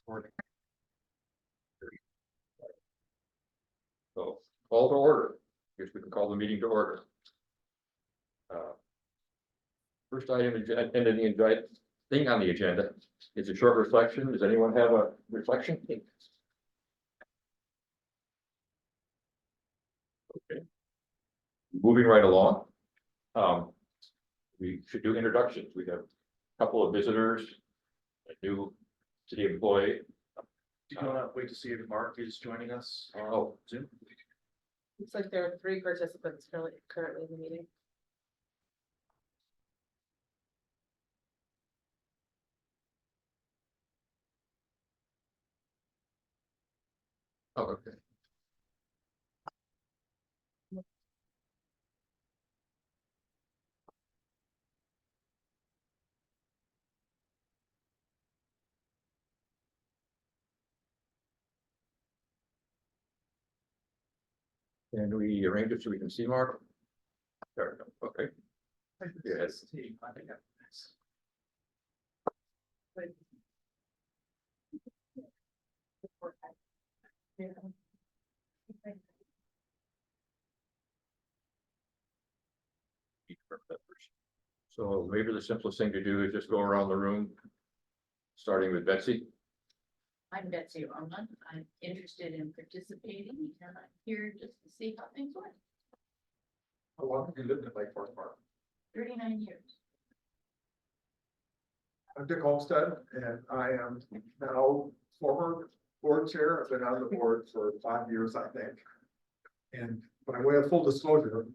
So, call to order. Guess we can call the meeting to order. First item and the thing on the agenda is a short reflection. Does anyone have a reflection? Okay. Moving right along. We should do introductions. We have a couple of visitors, a new city employee. Do you want to wait to see if Mark is joining us? Oh, Zoom. Looks like there are 3 participants currently in the meeting. oh, okay. Can we arrange it so we can see Mark? There we go. Okay. Yes. So maybe the simplest thing to do is just go around the room, starting with Betsy. I'm Betsy Orman. I'm interested in participating and I'm here just to see how things went. How long have you lived in Lake Forest Park? 39 years. I'm Dick Olmsted, and I am now former board chair. I've been on the board for 5 years, I think. And by way of full disclosure,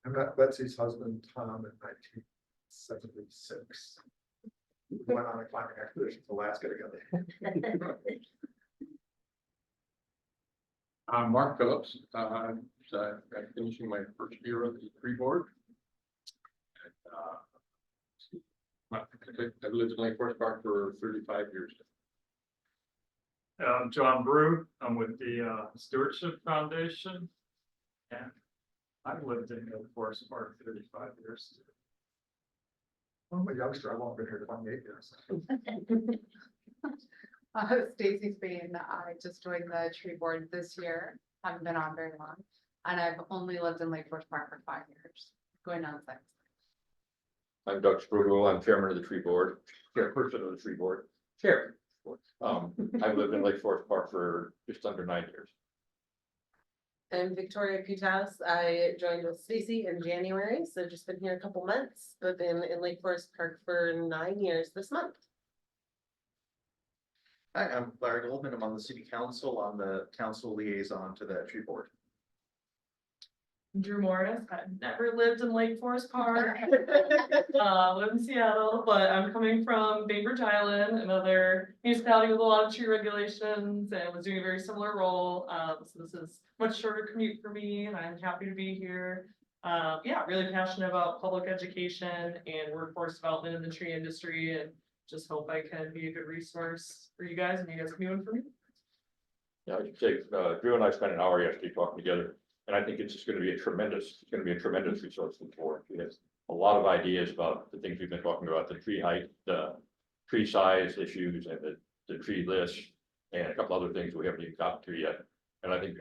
I met Betsy's husband, Tom, in 1976. We went on a climbing expedition to Alaska together. I'm Mark Phillips. I'm finishing my first year of the tree board. I've lived in Lake Forest Park for 35 years. I'm John Brew. I'm with the Stewardship Foundation. And I've lived in Lake Forest Park 35 years. I'm a youngster. I've only been here 28 years. Stacy Spain. I just joined the tree board this year. Haven't been on very long. And I've only lived in Lake Forest Park for 5 years, going on 6. I'm Doug Sprugel. I'm chairman of the tree board, chairperson of the tree board, chair. I've lived in Lake Forest Park for just under 9 years. I'm Victoria Putas. I joined with Stacy in January, so just been here a couple months, but been in Lake Forest Park for 9 years this month. Hi, I'm Larry Goldman. I'm on the city council, on the council liaison to the tree board. Drew Morris. I've never lived in Lake Forest Park. Live in Seattle, but I'm coming from Bainbridge Island, another municipality with a lot of tree regulations, and was doing a very similar role. So this is much shorter commute for me, and I'm happy to be here. Yeah, really passionate about public education and workforce development in the tree industry, and just hope I can be a good resource for you guys, and you guys can be one for me. Yeah, I should say, Drew and I spent an hour yesterday talking together. And I think it's just going to be a tremendous resource for the board. We have a lot of ideas about the things we've been talking about, the tree height, the tree size issues, and the tree list, and a couple other things we haven't even gotten to yet. And I think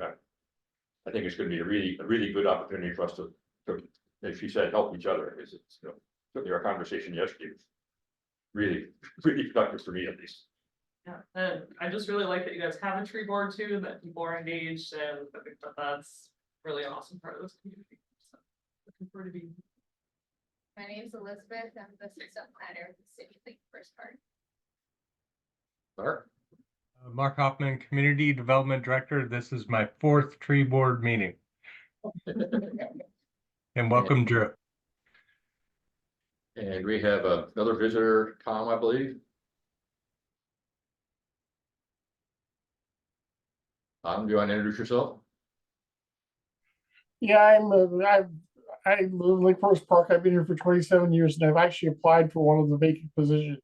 it's going to be a really good opportunity for us to, as she said, help each other. Because it's, certainly our conversation yesterday was really productive for me, at least. Yeah, and I just really like that you guys have a tree board too, that people are engaged, and I think that that's really an awesome part of this community. So looking forward to being. My name is Elizabeth. I'm the assistant planner of the city of Lake Forest Park. Mark? Mark Hoffman, Community Development Director. This is my 4th tree board meeting. And welcome, Drew. And we have another visitor, Tom, I believe. Tom, do you want to introduce yourself? Yeah, I live in Lake Forest Park. I've been here for 27 years, and I've actually applied for one of the vacant positions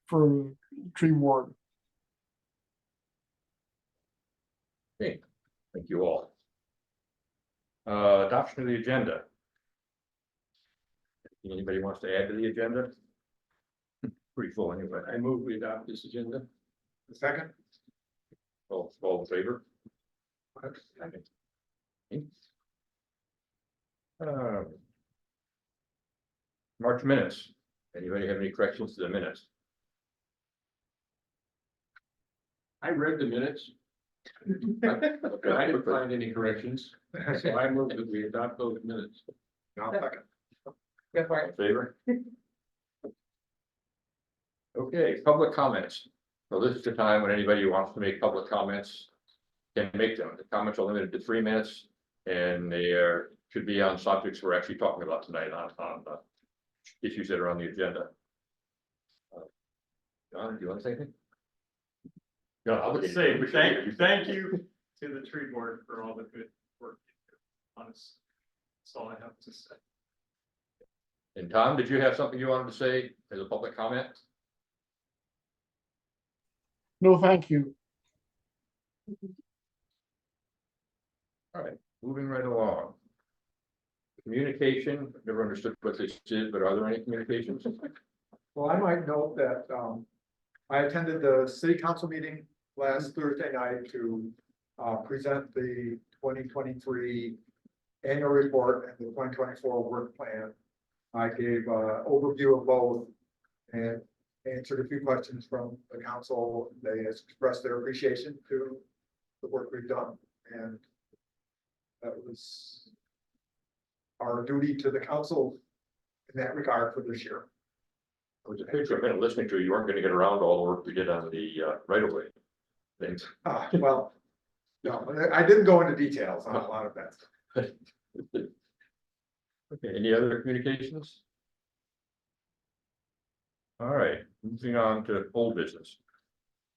for tree ward. Okay, thank you all. Adoption of the agenda. Anybody wants to add to the agenda? Pretty full anyway. I move we adopt this agenda. Second? All in favor? March minutes. Anybody have any corrections to the minutes? I read the minutes. I didn't find any corrections, so I move that we adopt those minutes. No, second. Go for it. Favor? Okay, public comments. So this is the time when anybody who wants to make public comments can make them. The comments are limited to 3 minutes. And they should be on subjects we're actually talking about tonight on issues that are on the agenda. John, do you want to say anything? No, I would say thank you to the tree board for all the good work. You do. Honest, that's all I have to say. And Tom, did you have something you wanted to say as a public comment? No, thank you. All right, moving right along. Communication, never understood what this is, but are there any communications? Well, I might note that, I attended the city council meeting last Thursday night to, present the 2023 annual report and the 2024 work plan. I gave an overview of both and answered a few questions from the council. They expressed their appreciation to the work we've done, and that was our duty to the council in that regard for this year. It was a picture I've been listening to. You weren't going to get around to all the work we did on the right of way things. Well, no, I didn't go into details on a lot of that. Okay, any other communications? All right, moving on to old business.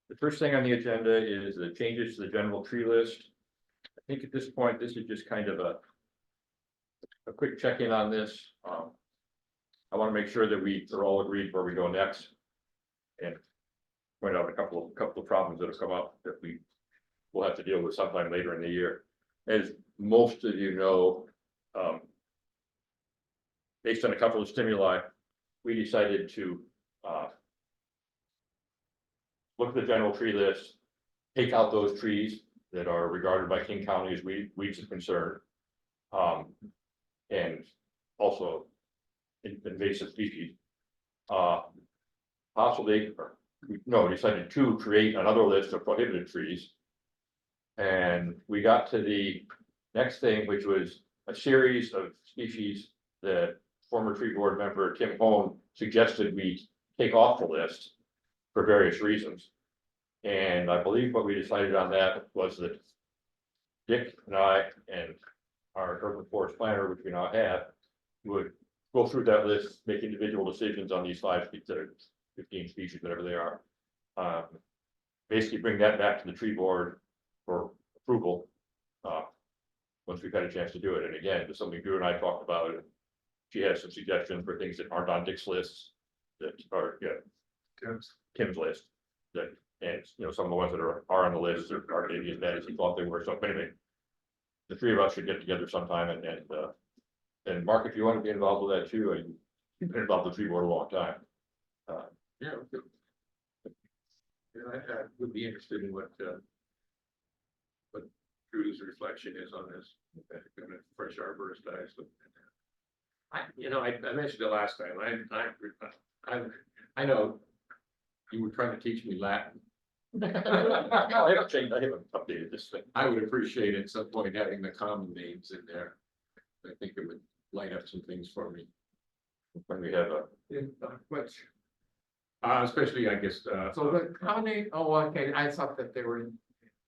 The first thing on the agenda is the changes to the general tree list. I think at this point, this is just kind of a quick check-in on this. I want to make sure that we are all agreed where we go next. And point out a couple of problems that have come up that we will have to deal with sometime later in the year. As most of you know, based on a couple of stimuli, we decided to look at the general tree list, take out those trees that are regarded by King County as weeds of concern. And also invasive species. Possibly, decided to create another list of prohibited trees. And we got to the next thing, which was a series of species that former tree board member Tim Hone suggested we take off the list for various reasons. And I believe what we decided on that was that Dick and I and our urban forest planner, which we now have, would go through that list, make individual decisions on these 5 species, 15 species, whatever they are. Basically bring that back to the tree board for approval. Once we've had a chance to do it. And again, there's something Drew and I talked about. And she has some suggestions for things that aren't on Dick's lists that are, Tim's list. That, and some of the ones that are on the list are maybe as bad as he thought they were. So anyway, the 3 of us should get together sometime and Mark, if you want to be involved with that too, and you've been involved with the tree board a long time. Yeah. I would be interested in what Drew's reflection is on this. Fresh arborist guys. I mentioned it last time. I know you were trying to teach me Latin. No, I haven't changed. I haven't updated this thing. I would appreciate at some point having the common names in there. I think it would light up some things for me. When we have Which? Especially, I guess, So the common name, oh, okay, I thought that they were in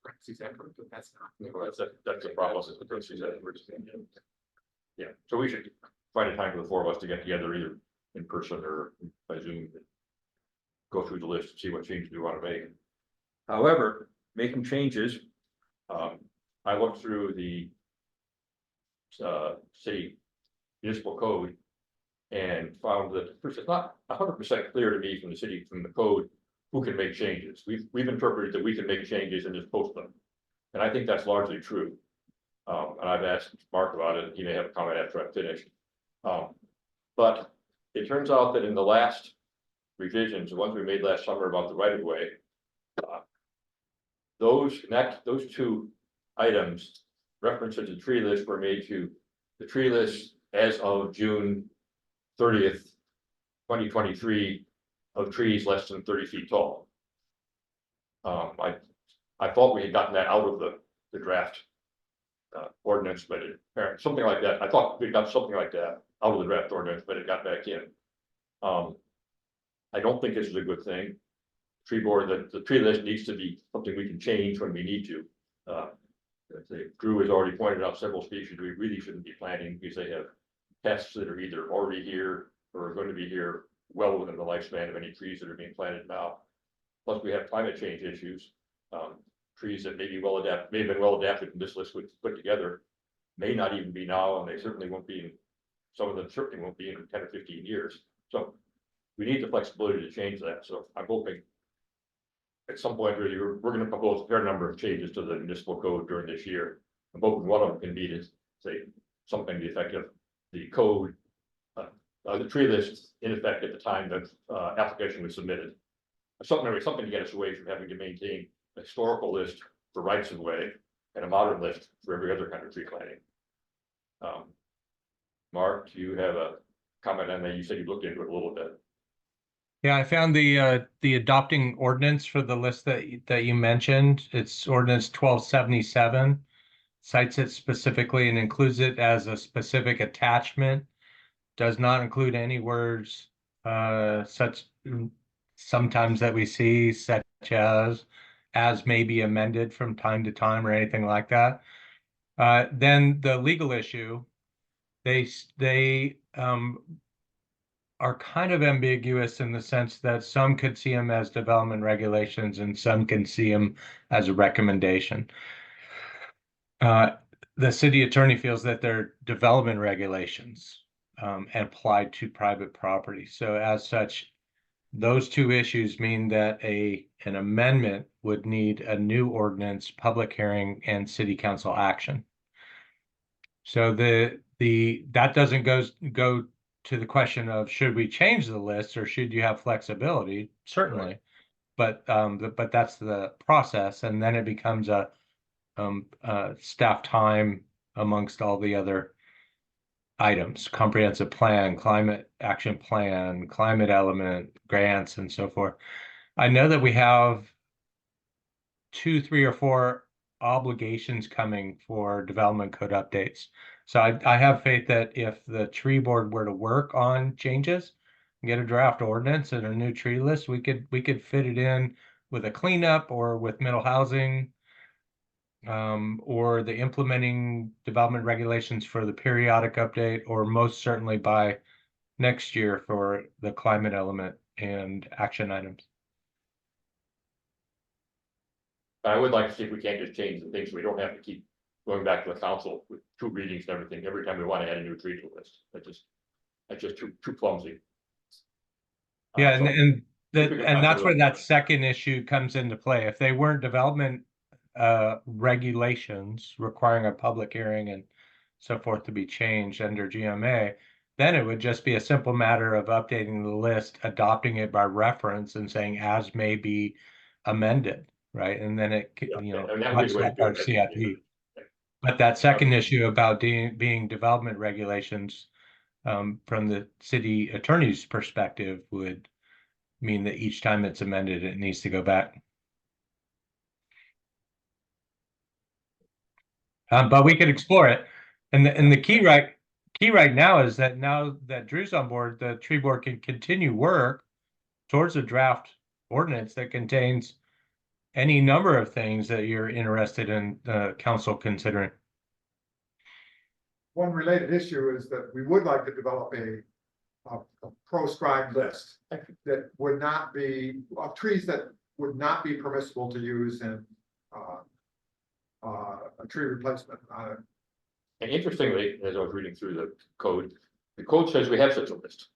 parentheses, but that's not. that's the problem. Is the parentheses that we're just yeah, so we should find a time for the 4 of us to get together either in person or by Zoom. Go through the list and see what changes we want to make. However, making changes, I looked through the city municipal code and found that first, it's not 100% clear to me from the code who can make changes. We've interpreted that we can make changes and just post them, and I think that's largely true. And I've asked Mark about it. He may have a comment after I finish. But it turns out that in the last revisions, the ones we made last summer about the right of way, those two items, references to tree list were made to the tree list as of June 30th, 2023, of trees less than 30 feet tall. I thought we had gotten that out of the draft ordinance, but something like that. I thought we got something like that out of the draft ordinance, but it got back in. I don't think this is a good thing. Tree board, the tree list needs to be something we can change when we need to. Drew has already pointed out several species we really shouldn't be planting because they have pests that are either already here or are going to be here well within the lifespan of any trees that are being planted now. Plus, we have climate change issues. Trees that may have been well adapted, and this list was put together, may not even be now, and they certainly won't be in. Some of them certainly won't be in 10 or 15 years. So we need the flexibility to change that. So I'm hoping at some point, really, we're going to propose a fair number of changes to the municipal code during this year. I'm hoping one of them can be to say something to the effect of the code, the tree list in effect at the time that application was submitted. Something to get us away from having to maintain a historical list for rights of way and a modern list for every other kind of tree planting. Mark, do you have a comment on that? You said you looked into it a little bit. Yeah, I found the adopting ordinance for the list that you mentioned. It's ordinance 1277, cites it specifically and includes it as a specific attachment. Does not include any words such sometimes that we see, such as may be amended from time to time or anything like that. Then the legal issue, they are kind of ambiguous in the sense that some could see them as development regulations and some can see them as a recommendation. The city attorney feels that they're development regulations and applied to private property. So as such, those two issues mean that an amendment would need a new ordinance, public hearing, and city council action. So that doesn't go to the question of should we change the list or should you have flexibility? Certainly, but that's the process, and then it becomes a staff time amongst all the other items: comprehensive plan, climate action plan, climate element, grants, and so forth. I know that we have 2, 3, or 4 obligations coming for development code updates. So I have faith that if the tree board were to work on changes, get a draft ordinance and a new tree list, we could fit it in with a cleanup or with middle housing, or the implementing development regulations for the periodic update, or most certainly by next year for the climate element and action items. I would like to see if we can't just change the things so we don't have to keep going back to the council with 2 readings and everything every time we want to add a new tree to the list. That's just too clumsy. Yeah, So and we can that's where talk that second issue comes into play. If they weren't development regulations requiring a public hearing and so forth to be changed under GMA, then it would just be a simple matter of updating the list, adopting it by reference, and saying as may be amended, right? And then it and that would be the way to do our it. CIP. But that second issue about being development regulations, from the city attorney's perspective, would mean that each time it's amended, it needs to go back. But we could explore it, and the key right now is that now that Drew's on board, the tree board can continue work towards a draft ordinance that contains any number of things that you're interested in council considering. One related issue is that we would like to develop a proscribed list that would not be, of trees that would not be permissible to use in a tree replacement. And interestingly, as I was reading through the code says we have such a list.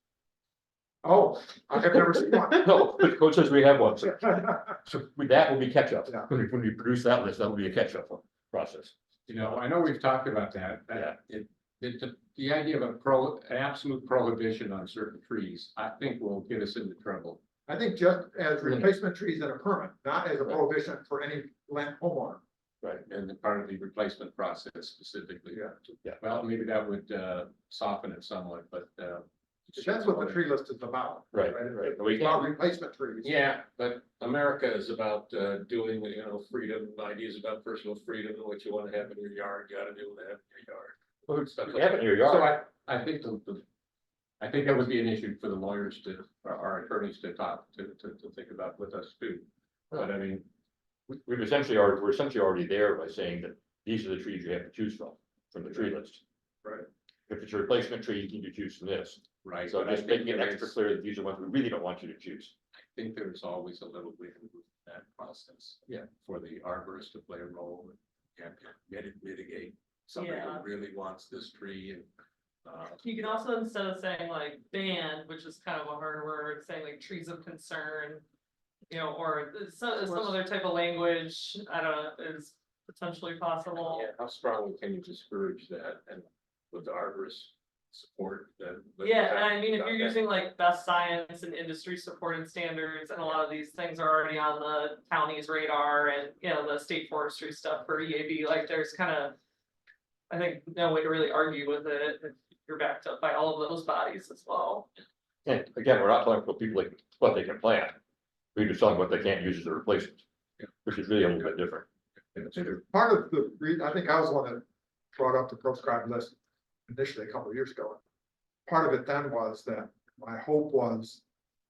Oh, I have never seen one. No, but the code says we have one. So that will be catch up. Yeah. When we produce that list, that will be a catch up process. You know, I know we've talked about that. The idea of an absolute prohibition on certain trees, I think will get us into trouble. I think just as replacement trees in a permit, not as a prohibition for any land homeowner. Right. And the part of the replacement process specifically. Yeah. Yeah. Well, maybe that would soften it somewhat, but. That's what the tree list is about. Right. We It's about can't, replacement trees. Yeah, but America is about doing, freedom, ideas about personal freedom, and what you want to have in your yard, you gotta do what you have in your yard. Stuff like have it in your So yard. I think I think that would be an issue for the lawyers our attorneys to think about with us too. But I mean, we're essentially already there by saying that these are the trees you have to choose from the tree list. Right. If it's a replacement tree, you need to choose from this. right. So but I just think making it extra clear that these are ones we really don't want you to choose. I think there's always a little wiggle room in that process. Yeah. For the arborist to play a role and mitigate. Somebody Yeah. who really wants this tree and. You can also, instead of saying like banned, which is kind of a hard word, saying like trees of concern. Or some other type of language, I don't know, is potentially possible. Yeah, how strongly can you discourage that and with the arborist support that? Yeah, and I mean, if you're using like best science and industry supported standards, and a lot of these things are already on the county's radar and, the state forestry stuff for EAB, like there's kind of. I think no way to really argue with it if you're backed up by all of those bodies as well. And again, we're not telling people like what they can plant. We're just telling what they can't use as a replacement, which is really a little bit different. Part of the reason, I think I was the one that brought up the proscribed list initially a couple of years ago. Part of it then was that my hope was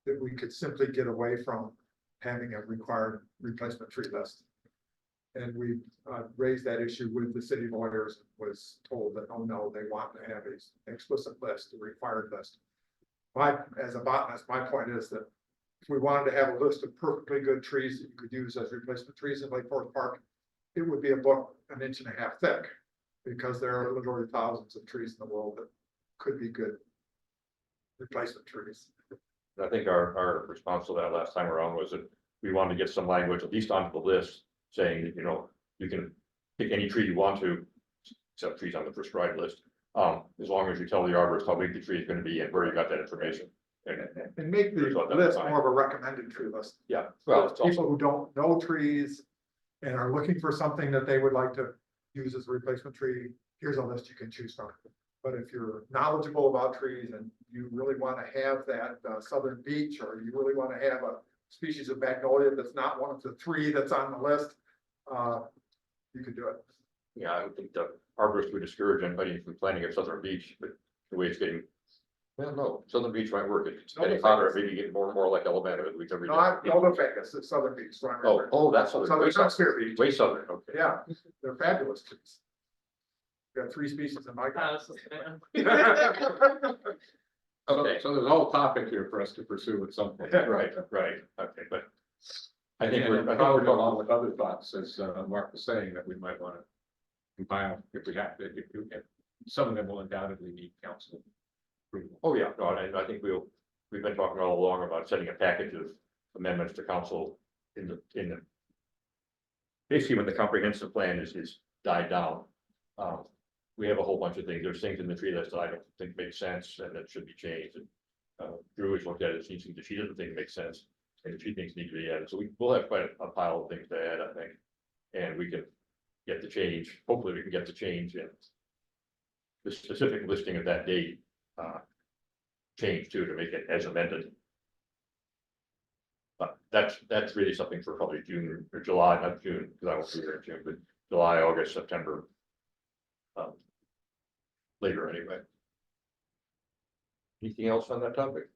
that we could simply get away from having a required replacement tree list. And we raised that issue with the city lawyers, was told that, oh no, they want to have an explicit list, a required list. As a botanist, my point is that if we wanted to have a list of perfectly good trees that you could use as replacement trees in Lake Forest Park, it would be a book 1.5 inches thick, because there are literally thousands of trees in the world that could be good replacement trees. I think our response to that last time around was that we wanted to get some language, at least onto the list, saying that, you can pick any tree you want to, except trees on the prescribed list. As long as you tell the arborist how big the tree is going to be and where you got that information. And make the list more of a recommended tree list. Yeah, well, it's People also, who don't know trees and are looking for something that they would like to use as a replacement tree, here's a list you can choose from. But if you're knowledgeable about trees and you really want to have that southern beech, or you really want to have a species of magnolia that's not one of the 3 that's on the list, you could do it. yeah, I would think the arborist would discourage anybody from planting at Southern Beach, but the way it's getting. Well, no, Southern Beach might work. It's getting hotter, maybe get more and more like Alabama at least every day. No, Vegas, it's southern beech. Oh, that's Southern. Way southern. Spear beech. Way southern, okay. Yeah, they're fabulous trees. We got 3 species in my garden. Okay, So there's a whole topic here for us to pursue at some point. right, okay, but. I think And we're probably along talking, with other thoughts, as Mark was saying, that we might want to compile if we have to, if some of them will undoubtedly need council approval. oh, yeah, no, and I think we've been talking all along about setting a package of amendments to council in the. Basically, when the comprehensive plan is died down. We have a whole bunch of things, there's things in the tree list that I don't think make sense and that should be changed, and. Drew has looked at it, she doesn't think it makes sense, and she thinks need to be added, so we'll have quite a pile of things to add, I think. And we can get the change, hopefully we can get the change in. The specific listing of that date, change too, to make it as amended. But that's really something for probably June or July, not June, because I won't be there in June, but July, August, September. Later anyway. Anything else on that topic?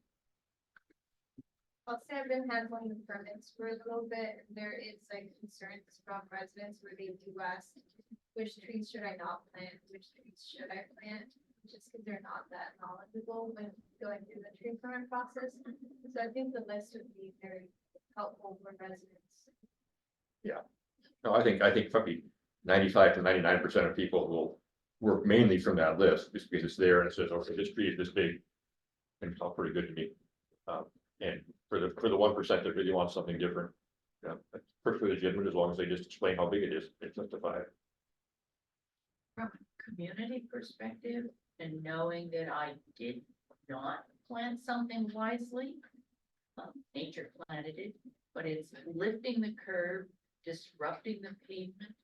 I'll say I've been handling the permits for a little bit. There is like concerns from residents where they do ask, which trees should I not plant? Which trees should I plant? Just because they're not that knowledgeable when going through the tree permit process. So I think the list would be very helpful for residents. No, I think probably 95 to 99% of people will work mainly from that list, just because it's there and it says, okay, this tree is this big. And it's all pretty good to me. And for the 1% that really wants something different. Yeah, that's perfectly legitimate as long as they just explain how big it is and justify it. From a community perspective, and knowing that I did not plant something wisely, nature planted it, but it's lifting the curb, disrupting the pavement.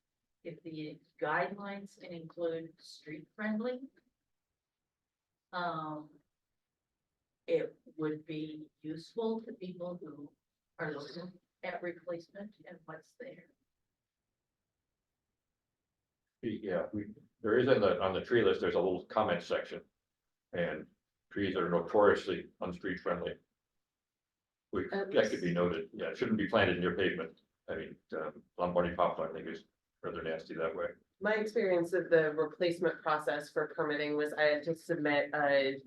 If the guidelines can include street friendly, it would be useful to people who are looking at replacement and what's there. Yeah, there is on the tree list, there's a little comment section. And trees are notoriously unstreet friendly. Which, that could be noted, yeah, it shouldn't be planted near pavement. I mean, Lombardy poplar, I think, is rather nasty that way. My experience of the replacement process for permitting was I had to submit a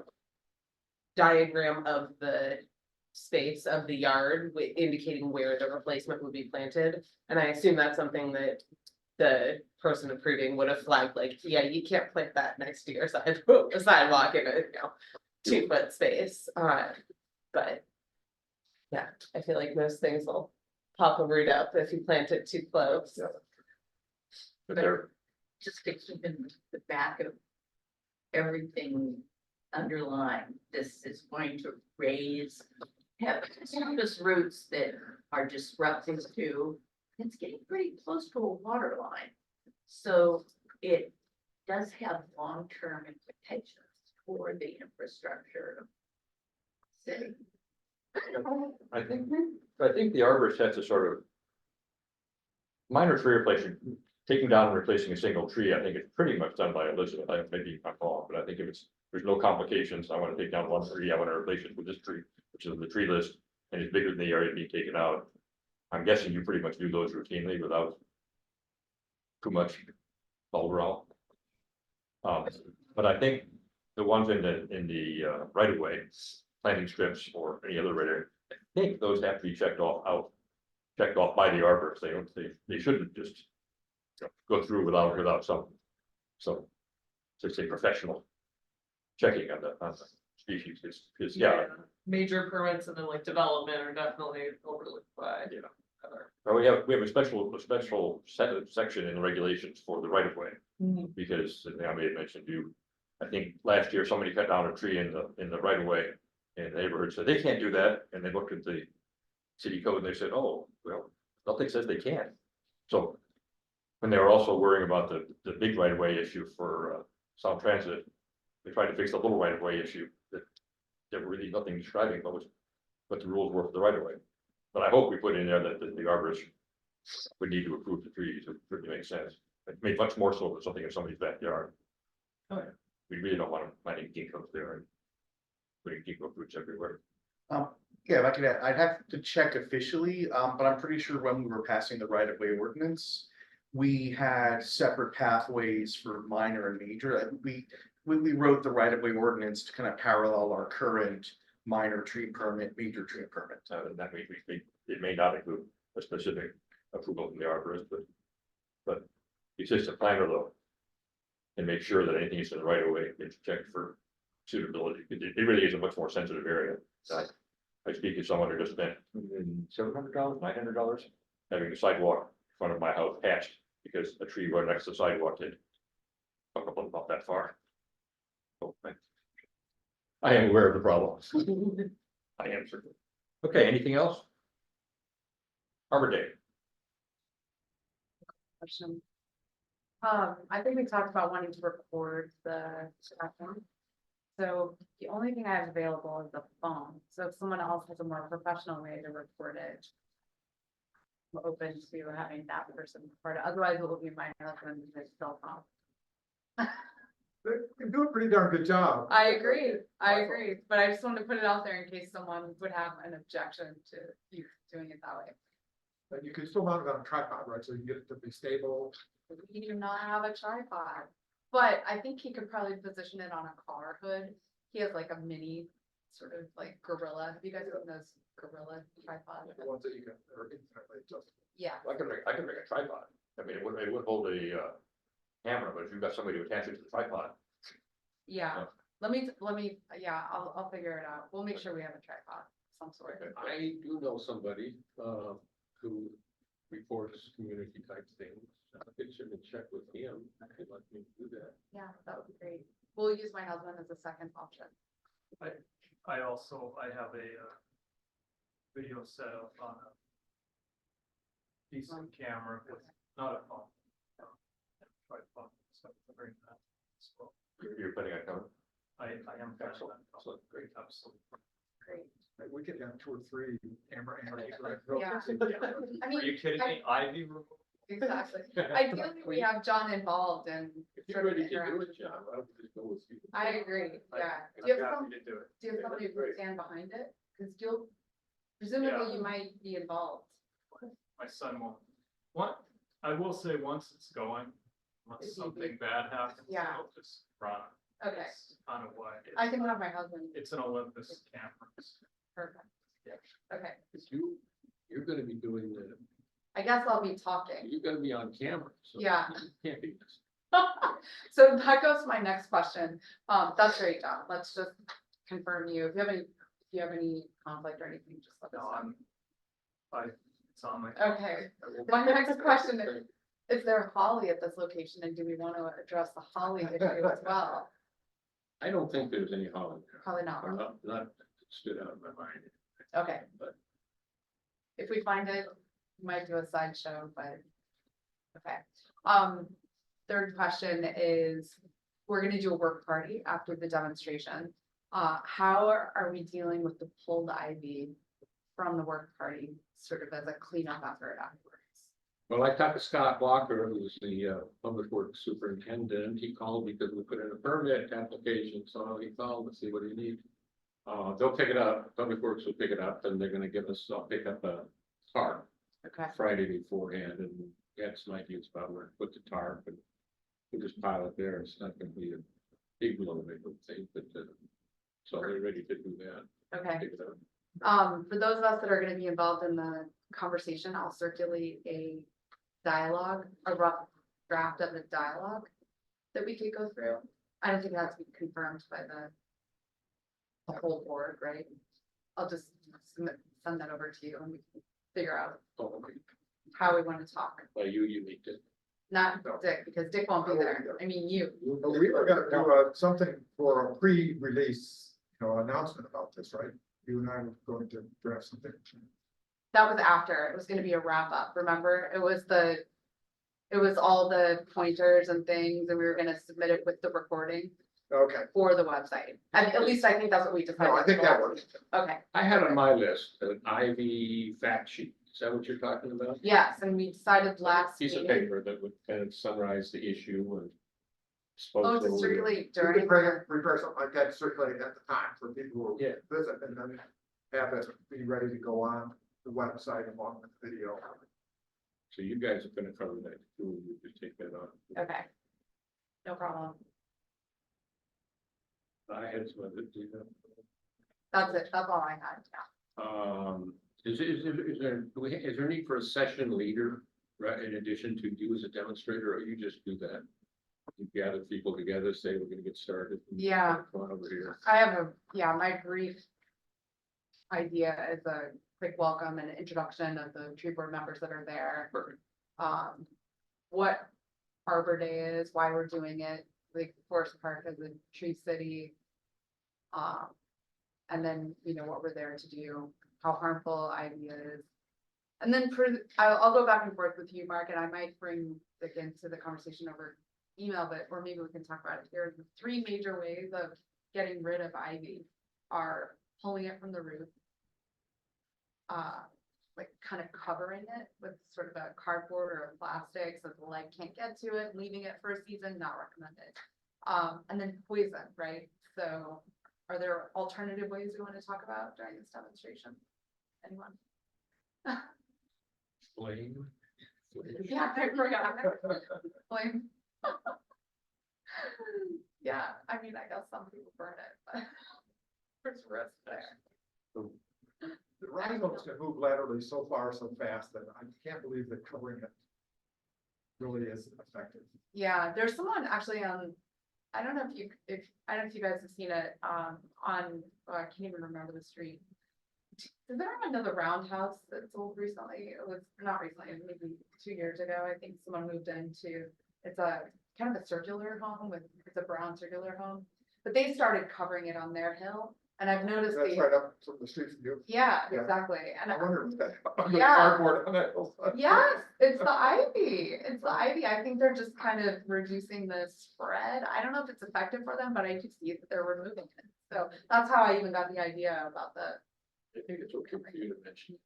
diagram of the space of the yard indicating where the replacement would be planted. And I assume that's something that the person approving would have flagged, like, yeah, you can't plant that next to your sidewalk in a, 2-foot space. But yeah, I feel like most things will pop a root up if you plant it too close. But there, Just to keep in the back of everything underlined, this is going to have canvas roots that are disruptive to, it's getting pretty close to a water line. So it does have long-term implications for the infrastructure of the city. I think the arborist has to sort of. Minor tree replacement, taking down and replacing a single tree, I think it's pretty much done by Elizabeth. Maybe I'm wrong, but I think if there's no complications, I want to take down one tree, I want to replace it with this tree, which is on the tree list, and it's bigger than the area being taken out. I'm guessing you pretty much do those routinely without too much ball. But I think the ones in the right of way, planting strips or any other right area, I think those have to be checked off by the arborists. They shouldn't just go through without some, to say professional checking on the species, is yeah. Major permits and then like development are definitely overlooked by. Yeah. Other. Well, we have a special section in the regulations for the right of way, because I may have mentioned I think last year somebody cut down a tree in the right of way. And the neighborhood said they can't do that, and they looked at the city code and they said, oh, well, nothing says they can. So when they were also worrying about the big right of way issue for Sound Transit, they tried to fix the little right of way issue that there were really nothing describing what the rules were for the right of way. But I hope we put in there that the arborist would need to approve the trees. It really makes sense. It made much more so than something in somebody's backyard. Oh, yeah. We really don't want them planting ginkgos there and putting ginkgo fruits everywhere. Yeah, if I could, I'd have to check officially, but I'm pretty sure when we were passing the right of way ordinance, we had separate pathways for minor and major. We wrote the right of way ordinance to kind of parallel our current minor tree permit, major tree permit. That it may not include a specific approval from the arborist, but the assistant planner though, and make sure that anything is in the right of way gets checked for suitability. It really is a much more sensitive area. I speak as someone who just spent $700, $900 having the sidewalk in front of my house patched because a tree right next to the sidewalk had up about that far. So, I am aware of the problem. I am certain. Okay, anything else? Arbor Day. Question. I think we talked about wanting to record the session. So the only thing I have available is the phone. So if someone else has a more professional way to record it, I'm open to having that person record it. Otherwise, it will be my husband and his cell phone. They do a pretty darn good job. I agree, but I just wanted to put it out there in case someone would have an objection to you doing it that way. But you can still mount it on a tripod, right? So you get it to be stable. We do not have a tripod, but I think he could probably position it on a car hood. He has like a mini sort of like gorilla. Have you guys seen those gorilla tripods? The ones that you can, are infinitely adjustable. Yeah. I can make a tripod. I mean, it wouldn't hold a camera, but if you've got somebody to attach it to the tripod. Yeah, let me, yeah, I'll figure it out. We'll make sure we have a tripod, of some sort. I do know somebody, who reports community type things. I could certainly check with him. If he'd like me to do that. Yeah, that would be great. We'll use my husband as a second option. I have a video setup on a decent camera, with not a phone. Tripod, so to bring that as well. You're putting a cover? I am. Excellent, excellent, great. Absolutely. Great. Like, we could have 2 or 3 camera angles. Yeah. I Are mean, you kidding me? Ivy removal? exactly. I feel like we have John involved and. If you're ready to do it, John, why don't we just go with you? I agree, yeah. I'm Do you have happy to do it. do you have somebody who can stand behind it? Cause you'll, presumably you might be involved. My son won't. What, I will say, once it's going, unless something bad happens, Yeah. it'll just run. Okay, It's kind of why. I can have my husband, It's an Olympus camera. perfect. Okay, If you're gonna be doing the, I guess I'll be talking. you're gonna be on camera, so. Yeah. You can't be missed. So that goes to my next question. That's great, John. Let's just confirm you. If you have any conflict or anything, just let us No, know. it's on my. Okay, my next question is there holly at this location and do we want to address the holly issue as well? I don't think there's any holly there. Probably not. Or not that stood out in my mind. Okay. But- If we find it, we might do a sideshow, but. Okay, third question is, we're gonna do a work party after the demonstration. How are we dealing with the pulled ivy from the work party, sort of as a cleanup effort afterwards? Well, I talked to Scott Walker, who's the public works superintendent. He called because we put in a permit application, so he called to see what he needs. They'll pick it up, Public Works will pick it up, and they're gonna give us, I'll pick up a tarp Okay, Friday beforehand, and we had some ideas about where to put the tarp, and we'll just pile it there. It's not gonna be a big blow, I don't think, but, so they're ready to do that. okay. Pick it up. For those of us that are gonna be involved in the conversation, I'll circulate a dialogue, a rough draft of a dialogue that we could go through. I don't think it has to be confirmed by the whole board, right? I'll just send that over to you and we can figure out Oh, okay. how we wanna talk. Well, you need to. Not Dick, because Dick won't be there. I mean, you. But we were gonna do something for a pre-release, announcement about this, right? You and I were going to draft something. That was after, it was gonna be a wrap up, remember? It was all the pointers and things, and we were gonna submit it with the recording Okay, for the website. At least I think that's what we decided. no, I think that works. Okay, I had on my list an Ivy fact sheet. Is that what you're talking about? yes, and we decided last Piece of meeting, paper that would kind of summarize the issue and. oh, to disposal. circulate You during. could prepare something like that, circulate at the time for people who Yeah. visit, and then have it be ready to go on the website along with the video. So you guys are gonna cover that too, you just take that on. Okay. No problem. I had some other, do that. That's it, that's all I had, yeah. Is there need for a session leader, right, in addition to you as a demonstrator, or you just do that? You gather people together, say we're gonna get started. Yeah. Come on over here. I have my brief idea is a quick welcome and introduction of the tree board members that are there. Perfect. What Arbor Day is, why we're doing it, like Forest Park as a tree city. And then, what we're there to do, how harmful ivy is. And then I'll go back and forth with you, Mark, and I might bring Dick into the conversation over email, or maybe we can talk about it here. The 3 major ways of getting rid of ivy are pulling it from the root. Like kind of covering it with sort of a cardboard or a plastic so the light can't get to it, leaving it for a season, not recommended. And then poison, right? So are there alternative ways we want to talk about during this demonstration? Anyone? Flame. Yeah, I forgot. Flame. Yeah, I mean, I guess some people burn it, but there's risk there. The rhinos can move laterally so far, so fast that I can't believe that covering it really is effective. Yeah, there's someone actually on, I don't know if you guys have seen it, on, I can't even remember the street. Is there another roundhouse that sold recently? It was not recently, maybe 2 years ago. I think someone moved into, it's a kind of a circular home it's a brown circular home. But they started covering it on their hill And I've noticed That's the, right up from the street from you. yeah, Yeah. exactly, and I wonder if that, under the Yeah. cardboard on that hillside. yes, it's the ivy, it's the ivy, I think they're just kind of reducing the spread, I don't know if it's effective for them, but I do see that they're removing it. So that's how I even got the idea about the, I think it's okay for you to mention.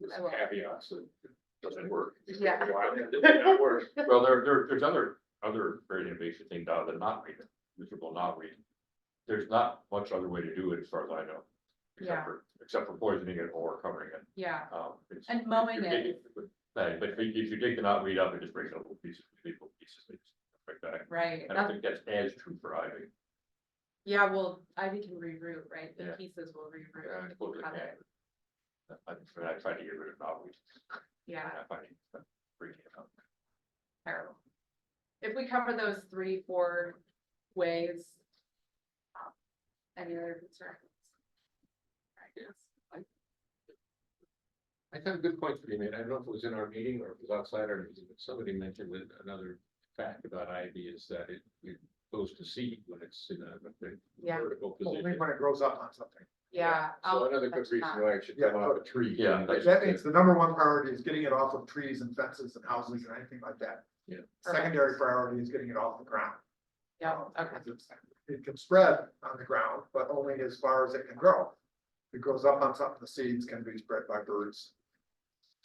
With I will. caveats that it doesn't work. Yeah. It did not work. Well, there's other very invasive thing down the knotweed, visible knotweed. There's not much other way to do it as far as I know. Yeah. Except for poisoning it or covering it. yeah, It's- and mowing if you dig But if you dig the knotweed up, it just breaks up little pieces, like that. right, I don't think that's as true for ivy. yeah, well, ivy can reroot, right, the Yeah. pieces will reroot. Yeah, I suppose it Cut can. it. I tried to get rid of knotweed. Yeah, I find it freaking out. terrible. If we cover those 3, 4 ways. Any other concerns? I thought a good point to be made. I don't know if it was in our meeting or if it was outside our meeting, but somebody mentioned that another fact about ivy is that it goes to seed when it's in a Yeah. vertical Only position. when it grows up on something. Yeah. So I'll another good touch reason that. why it should Yeah, come off a tree. Yeah, That means the number one priority is getting it off of trees and fences and houses and anything like that. Yeah. Secondary priority is getting it off the ground. Yeah, okay, It can spread on the ground, but only as far as it can grow. If it grows up on something, the seeds can be spread by birds.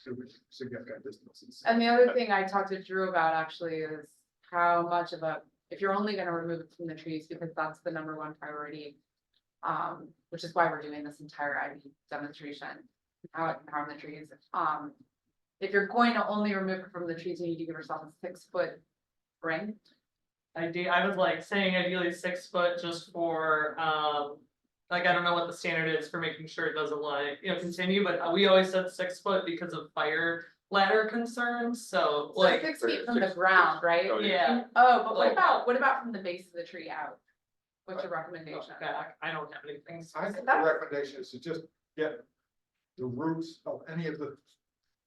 To significant distances. and the other thing I talked to Drew about actually is how much of a, if you're only gonna remove it from the trees, because that's the number one priority. Which is why we're doing this entire ivy demonstration, how it can harm the trees, if you're going to only remove it from the trees, you need to give yourself a 6-foot ring. I was like saying ideally 6 foot just for, like, I don't know what the standard is for making sure it doesn't like, continue, but we always said 6 foot because of fire ladder concerns, so So like, 6 feet from the six- ground, right? Oh, yeah. Oh, but Like- what about from the base of the tree out? What's your recommendation? Back, I don't have anything. I think the recommendation is to just get the roots of any of the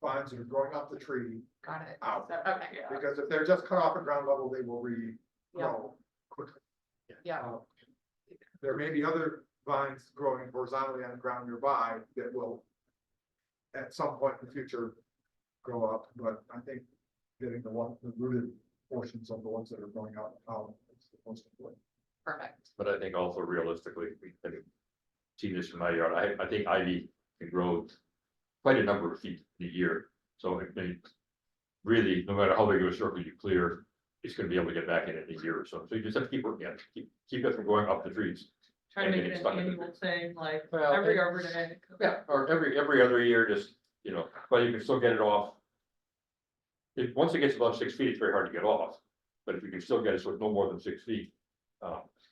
vines that are growing off the tree Got it. out. So, okay, Yeah. Because if they're just cut off at ground level, they will regrow quickly. yeah, There may be other vines growing horizontally on the ground nearby that will at some point in the future grow up, but I think getting the rooted portions of the ones that are growing out, is the most important. perfect. But I think also realistically, we can see this in my yard, I think ivy can grow quite a number of feet in a year. So it may really, no matter how big of a circle you clear, it's gonna be able to get back in a year or so. So you just have to keep working at it, keep it from going up the trees. Try to and make getting it stuck an in the annual trees. thing, like Well, every and- Arbor Day. Yeah, or every other year, just, but you can still get it off. Once it gets above 6 feet, it's very hard to get off, but if you can still get it, so it's no more than 6 feet,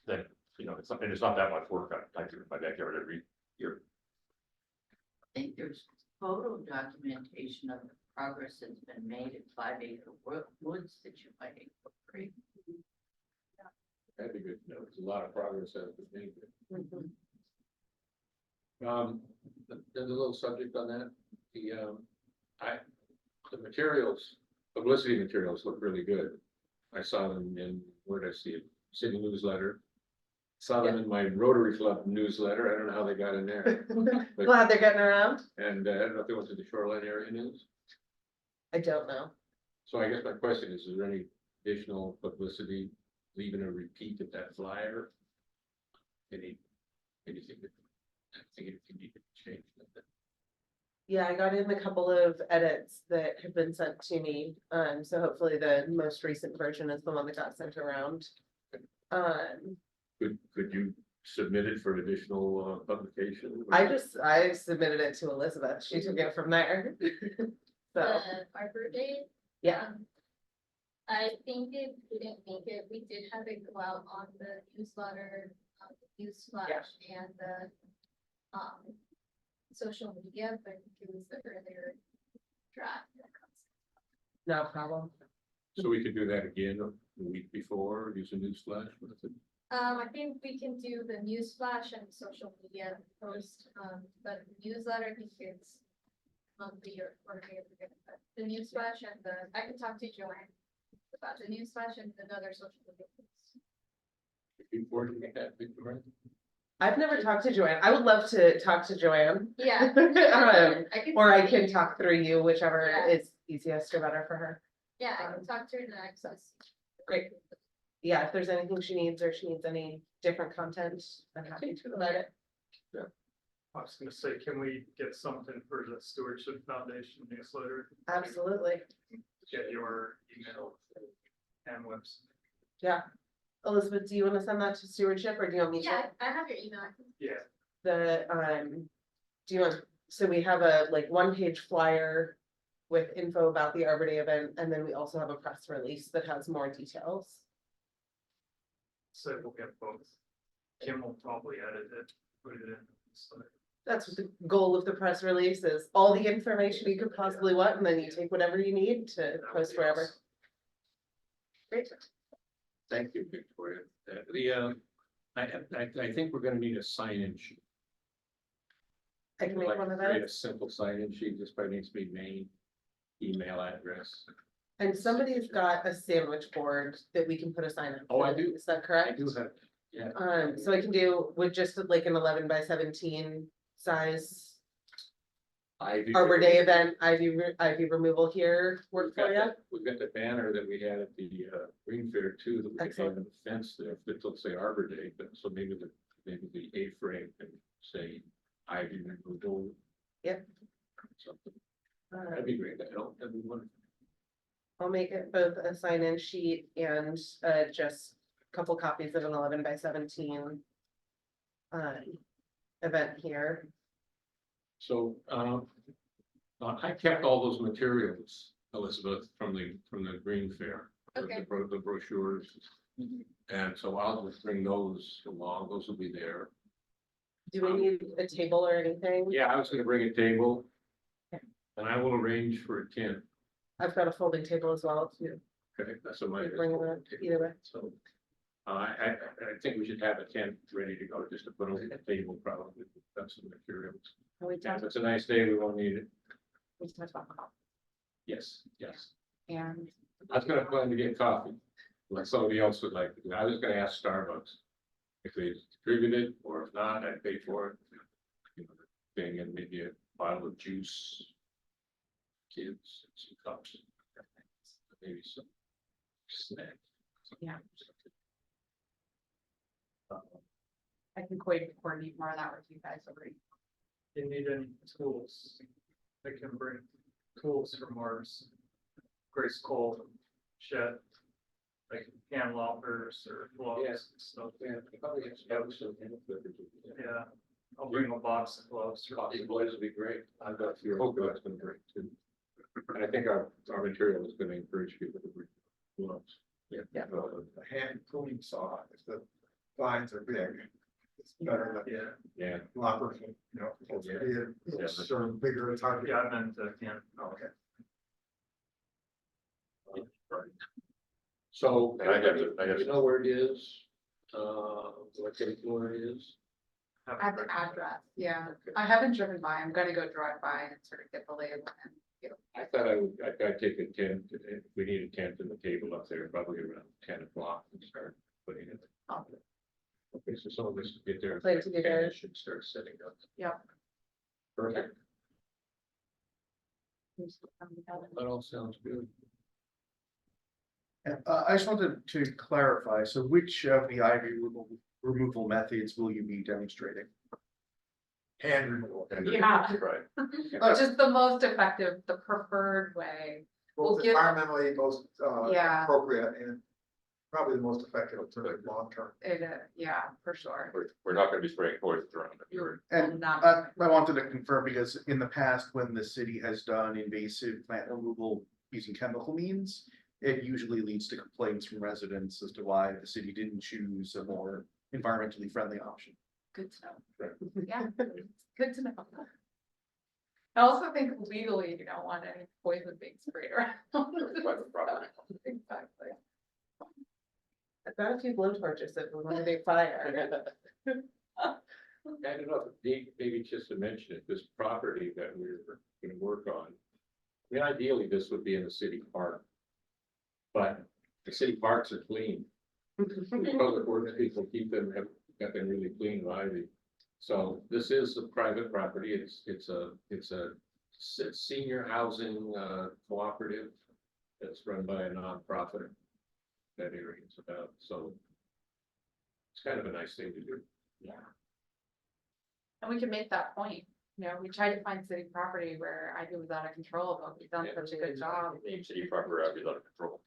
then, it's not that much work. I do it in my backyard every year. I think there's photo documentation of the progress that's been made at 5 acre woods that you might incorporate. That'd be good. There's a lot of progress that was made. Mhm. There's a little subject on that. The materials, publicity materials look really good. I saw them in, where did I see it? City newsletter. Saw them in my Rotary Club newsletter. I don't know how they got in there. But- Glad they're getting around. And I don't know if they went to the shoreline area news. I don't know. So I guess my question is there any additional publicity, leaving a repeat of that flyer? Anything that, I think anything you could change that. Yeah, I got in a couple of edits that have been sent to me, so hopefully the most recent version is the one that got sent around. Could you submit it for additional publication? I submitted it to Elizabeth, she took it from there. So, Arbor Day. yeah, I think it didn't make it, we did have it go out on the newsletter, newsflash and the, social media, but it was the earlier draft. no problem. So we could do that again a week before, use a news flash. What is it? I think we can do the newsflash and social media post, but newsletter, I think it's monthly or quarterly. But the newsflash and I can talk to Joanne about the newsflash and another social media post. Before you get that, Victoria? I've never talked to Joanne. I would love to talk to Joanne. Yeah. Um, I can. Or I talk can to- talk through you, whichever Yeah. is easiest or better for her. Yeah, I can talk to her in the access. Great. Yeah, if there's anything she needs or she needs any different content, I'm happy to provide it. I was gonna say, can we get something for the Stewardship Foundation newsletter? Absolutely. Get your email and website. Yeah. Elizabeth, do you want to send that to stewardship or do you want me to? Yeah, I have your email. Yeah. Do you want, so we have a like 1-page flyer with info about the Arbor Day event, and then we also have a press release that has more details. So we'll get both. Kim will probably edit it, put it in. So That's what the goal of the press release is, all the information you could possibly want, and then you take whatever you need to that would post be wherever. awesome. Great. Thank you, Victoria. I think we're gonna need a sign-in sheet. I can make Like, one of create a those. simple sign-in sheet, just probably needs to be name, email address. And somebody's got a sandwich board that we can put a sign in. Oh, I for. do. Is that I correct? do have, yeah. So I can do with just like an 11 by 17 size Ivy Arbor Day removal. event, ivy removal here work for you. We've got the banner that we had at the Green Fair too, that we could hang on the fence there, that'll say Arbor Day, but so maybe the A-frame can say Ivy removal. Yep. Something, that'd be great, that'd be wonderful. I'll make it both a sign-in sheet and just a couple copies of an 11 by 17 event here. So, I kept all those materials, Elizabeth, from the Green Fair. Okay. The brochures. And so I'll just bring those along, those will be there. Do we need a table or anything? Yeah, I was gonna bring a table. And I will arrange for a tent. I've got a folding table as well too. Okay, that's what my. Bring it up either way. So, I think we should have a tent ready to go, just to put on the table, probably, that's some materials. Can we If talk, it's a nice day, we won't need it. we talked about coffee Yes. and I was gonna plan to get coffee, like somebody else would like to do. I was gonna ask Starbucks. If they distributed, or if not, I'd pay for it. You know, thing, and maybe a bottle of juice. Kids, some cups. Maybe some snack. Yeah. I can coordinate more of that with you guys over. You need any tools? I can bring tools from ours. Grace Cole shed. Like hand loppers or gloves and stuff. Yeah, probably have some input. Yeah, I'll bring a box of gloves. Coffee boys would be great. I've got your whole that's been great too. And I think our material is gonna encourage people to bring gloves. Yeah. A hand pruning saw, if the vines are big. It's better than Yeah, loppers, you know, it's sort of bigger, it's hard to. yeah, I meant the hand. Okay. So, And I got you know where it is? What where it is? I have the address, yeah. I haven't driven by. I'm gonna go drive by and sort of get the lay of the land. I thought I'd take a tent, if we need a tent and the table up there, probably around 10 o'clock and start putting it. Okay, so some of us get there. Plan to be there. Should start setting up. Yep. Perfect, that all sounds good. I just wanted to clarify, so which of the ivy removal methods will you be demonstrating? Hand removal. Yeah. Right. Which is the most effective, the preferred way. We'll Both give- environmentally most Yeah. appropriate and probably the most effective to the long term. Yeah, for sure. We're not gonna be spraying poison around it. You're And not. I wanted to confirm because in the past, when the city has done invasive plant removal using chemical means, it usually leads to complaints from residents as to why the city didn't choose a more environmentally friendly option. Good to know. Yeah, good to know. I also think legally you don't want any poison being sprayed around. Private property. Exactly. I've got a few blowtorches if we want a big fire. I don't know, maybe just to mention it, this property that we're gonna work on. I mean, ideally, this would be in the city park. But the city parks are clean. Public works people keep them, got been really clean of ivy. So this is a private property. It's a senior housing cooperative that's run by a nonprofit. That area is about, so it's kind of a nice thing to do. Yeah. And we can make that point, you know, we tried to find city property where I was out of control, but we've done such a good job. Name city proper, I'd be out of control.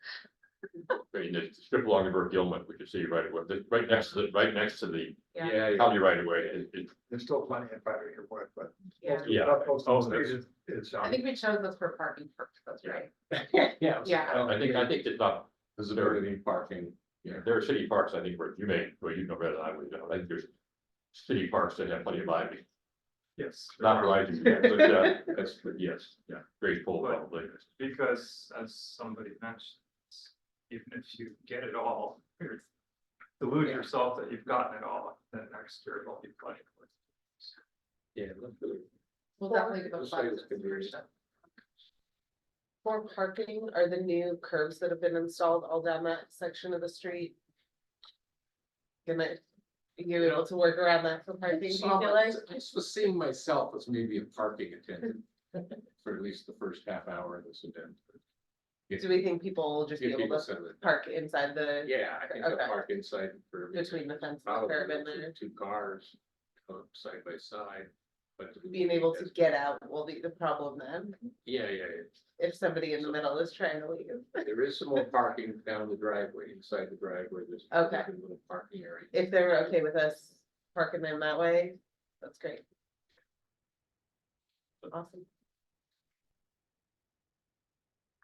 I mean, the strip along the river Gilman, which you see right away, right next to the Yeah. county right away, There's still plenty of 5 acre wood, but. Yeah. Yeah. Most of the street is, I think we chose this for parking purposes, that's right. Yeah. Yeah. I think it's not, Visibility, parking, there are city parks, I think, where you know better than I would, I think there's city parks that have plenty of ivy, Yes. not rising, but yes, yeah, great pull probably. Because as somebody mentioned, even if you get it all, you're delude yourself that you've gotten it all, then next year it'll be plenty. yeah. We'll definitely give We'll a say it's convenient. For parking, are the new curbs that have been installed all down that section of the street? Gonna, you able to work around that for parking, do you feel like? I was seeing myself as maybe a parking attendant for at least the first half hour of this event. Do we think people will just be Give able people to some of the- park inside the, Yeah, I think they'll Okay. park inside for. between the fence and the Probably curb and the, two cars side by side, but. being able to get out will be the problem then, Yeah, if somebody in the middle is trying to leave. there is some more parking down the driveway, inside the driveway, there's. Okay. a little parking area. If they're okay with us parking them that way, that's great. Awesome.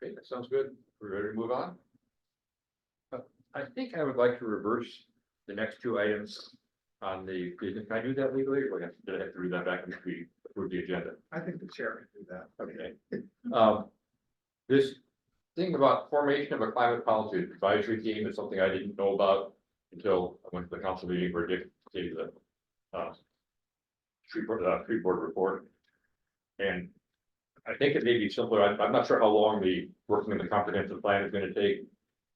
Okay, that sounds good. We're ready to move on? I think I would like to reverse the next two items on the, can I do that legally, or did I have to read that back and we approve the agenda? I think the chair can do that. Okay. This thing about formation of a climate policy advisory team is something I didn't know about until I went to the council meeting where Dick gave the tree board report. And I think it may be simpler. I'm not sure how long the working in the comprehensive plan is gonna take.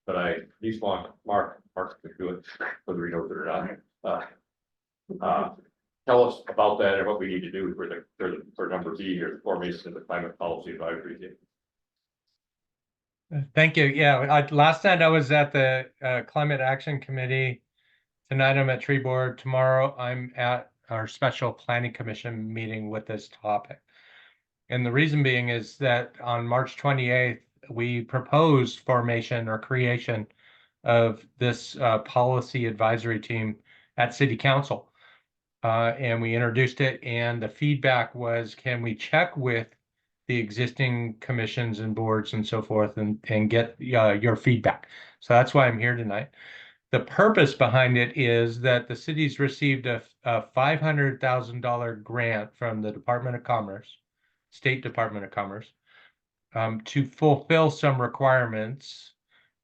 But I at least want Mark to do it, whether he knows it or not. Tell us about that and what we need to do for number B here, the formation of the climate policy advisory team. Thank you. Yeah, last night I was at the Climate Action Committee. Tonight I'm at Tree Board. Tomorrow I'm at our special planning commission meeting with this topic. And the reason being is that on March 28th, we proposed formation or creation of this policy advisory team at City Council. And we introduced it, and the feedback was, can we check with the existing commissions and boards and so forth and get your feedback? So that's why I'm here tonight. The purpose behind it is that the city's received a $500,000 grant from the Department of Commerce, State Department of Commerce, to fulfill some requirements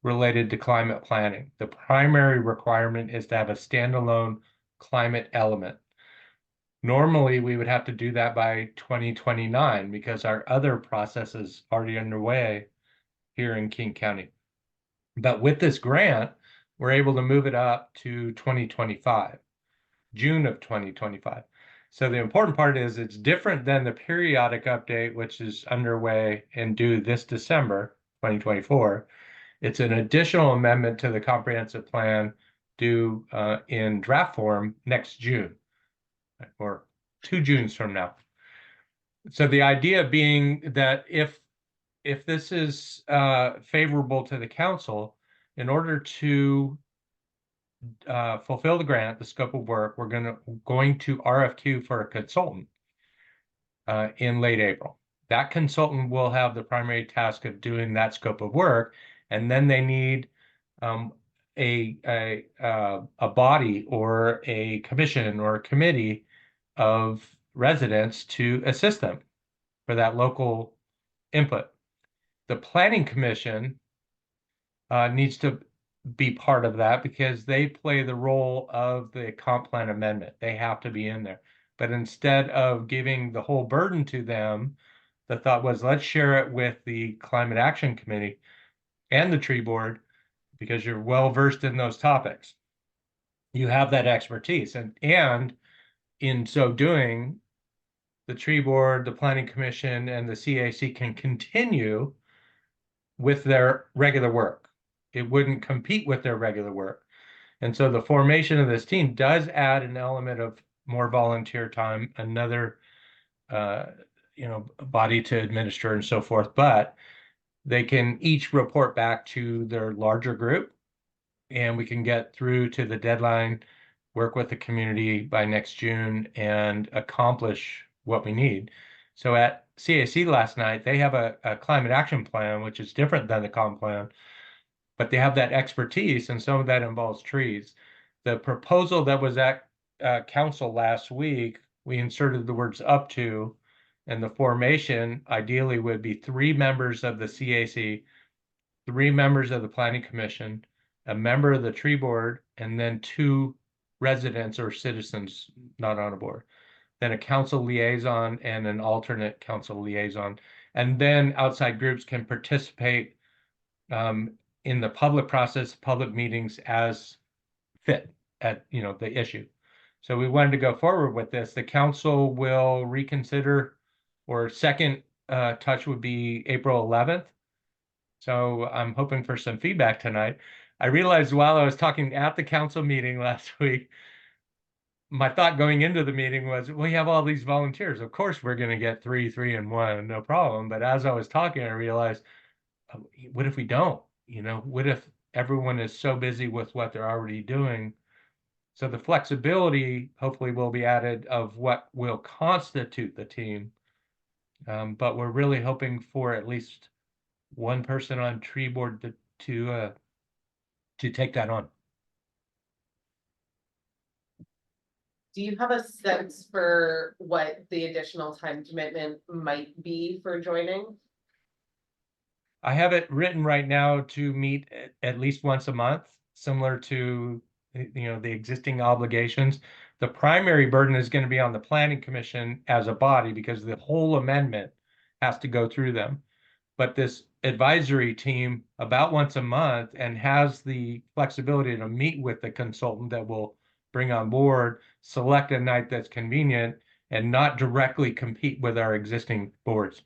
related to climate planning. The primary requirement is to have a standalone climate element. Normally, we would have to do that by 2029 because our other process is already underway here in King County. But with this grant, we're able to move it up to 2025, June of 2025. So the important part is it's different than the periodic update, which is underway and due this December 2024. It's an additional amendment to the comprehensive plan due in draft form next June, or 2 Junes from now. So the idea being that if this is favorable to the council, in order to fulfill the grant, the scope of work, we're going to RFQ for a consultant in late April. That consultant will have the primary task of doing that scope of work, and then they need a body or a commission or a committee of residents to assist them for that local input. The planning commission needs to be part of that because they play the role of the comp plan amendment. They have to be in there. But instead of giving the whole burden to them, the thought was, let's share it with the Climate Action Committee and the Tree Board because you're well versed in those topics. you have that expertise, and in so doing, the tree board, the planning commission, and the CAC can continue with their regular work. It wouldn't compete with their regular work. And so the formation of this team does add an element of more volunteer time, another body to administer and so forth, but they can each report back to their larger group, and we can get through to the deadline, work with the community by next June and accomplish what we need. So at CAC last night, they have a climate action plan, which is different than the comp plan, but they have that expertise, and some of that involves trees. The proposal that was at council last week, we inserted the words up to, and the formation ideally would be 3 members of the CAC, 3 members of the planning commission, a member of the tree board, and then 2 residents or citizens not on a board. Then a council liaison and an alternate council liaison. And then outside groups can participate in the public process, public meetings as fit at the issue. So we wanted to go forward with this. The council will reconsider, or second touch would be April 11th. So I'm hoping for some feedback tonight. I realized while I was talking at the council meeting last week, my thought going into the meeting was, we have all these volunteers. Of course, we're going to get 3, 3, and 1, no problem. But as I was talking, I realized, what if we don't? What if everyone is so busy with what they're already doing? So the flexibility hopefully will be added of what will constitute the team. But we're really hoping for at least one person on tree board to take that on. Do you have a sense for what the additional time commitment might be for joining? I have it written right now to meet at least once a month, similar to the existing obligations. The primary burden is going to be on the planning commission as a body, because the whole amendment has to go through them. But this advisory team about once a month, and has the flexibility to meet with the consultant that will bring on board, select a night that's convenient, and not directly compete with our existing boards.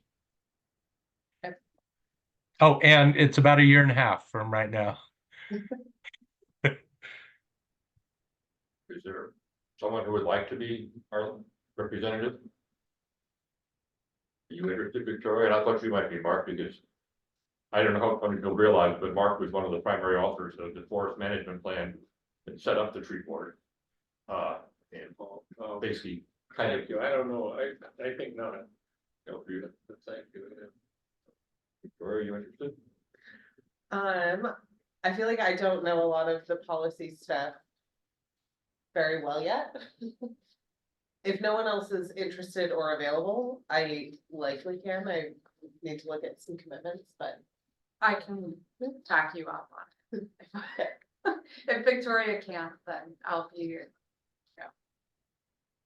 Oh, and it's about 1.5 years from right now. Is there someone who would like to be our representative? Are you interested, Victoria? And I thought you might be, Mark, because I don't know how many people realize, but Mark was one of the primary authors of the forest management plan that set up the tree board. And basically kind of, Thank you. I don't know. I think not. Thank you. Victoria, are you interested? I feel like I don't know a lot of the policy stuff very well yet. If no one else is interested or available, I likely can. I need to look at some commitments, but I can tack you up on it. If Victoria can't, then I'll be your,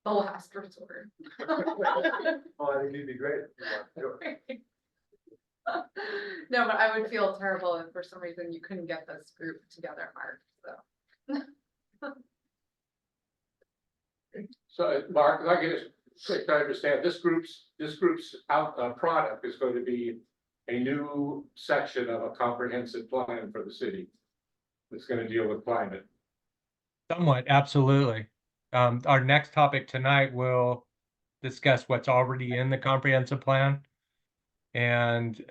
the last resort. Oh, I think it'd be great. No, but I would feel terrible if for some reason you couldn't get this group together, Mark, so. So, Mark, if I could just to understand, this group's product is going to be a new section of a comprehensive plan for the city. That's going to deal with climate. Somewhat, absolutely. Our next topic tonight will discuss what's already in the comprehensive plan, and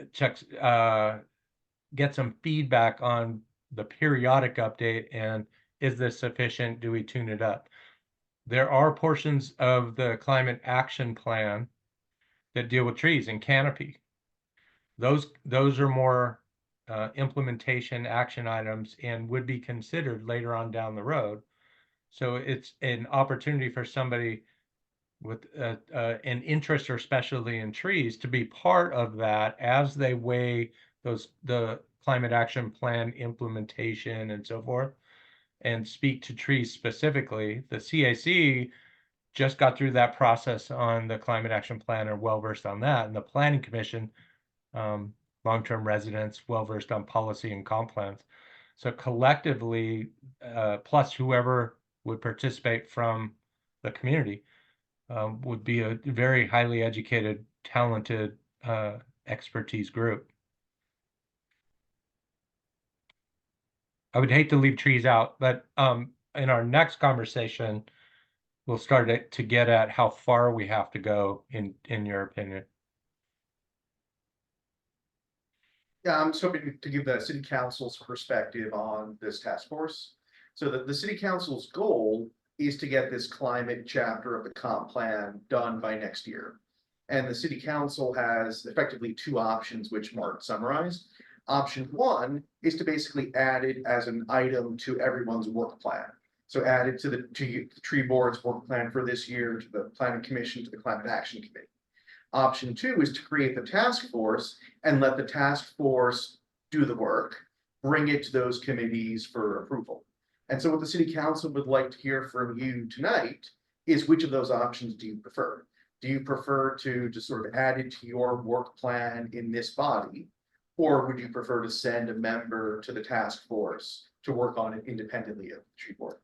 get some feedback on the periodic update, and is this sufficient? Do we tune it up? There are portions of the climate action plan that deal with trees and canopy. Those are more implementation action items and would be considered later on down the road. So it's an opportunity for somebody with an interest or specialty in trees to be part of that as they weigh the climate action plan implementation and so forth, and speak to trees specifically. The CAC just got through that process on the climate action plan, are well versed on that, and the planning commission, long-term residents, well versed on policy and comp plans. So collectively, plus whoever would participate from the community, would be a very highly educated, talented, expertise group. I would hate to leave trees out, but in our next conversation, we'll start to get at how far we have to go in your opinion. Yeah, I'm just hoping to give the city council's perspective on this task force. So the city council's goal is to get this climate chapter of the comp plan done by next year. And the city council has effectively two options, which Mark summarized. Option one is to basically add it as an item to everyone's work plan. So add it to the tree board's work plan for this year, to the planning commission, to the climate action committee. Option two is to create the task force and let the task force do the work, bring it to those committees for approval. And so what the city council would like to hear from you tonight is, which of those options do you prefer? Do you prefer to just sort of add it to your work plan in this body? Or would you prefer to send a member to the task force to work on it independently of the tree board?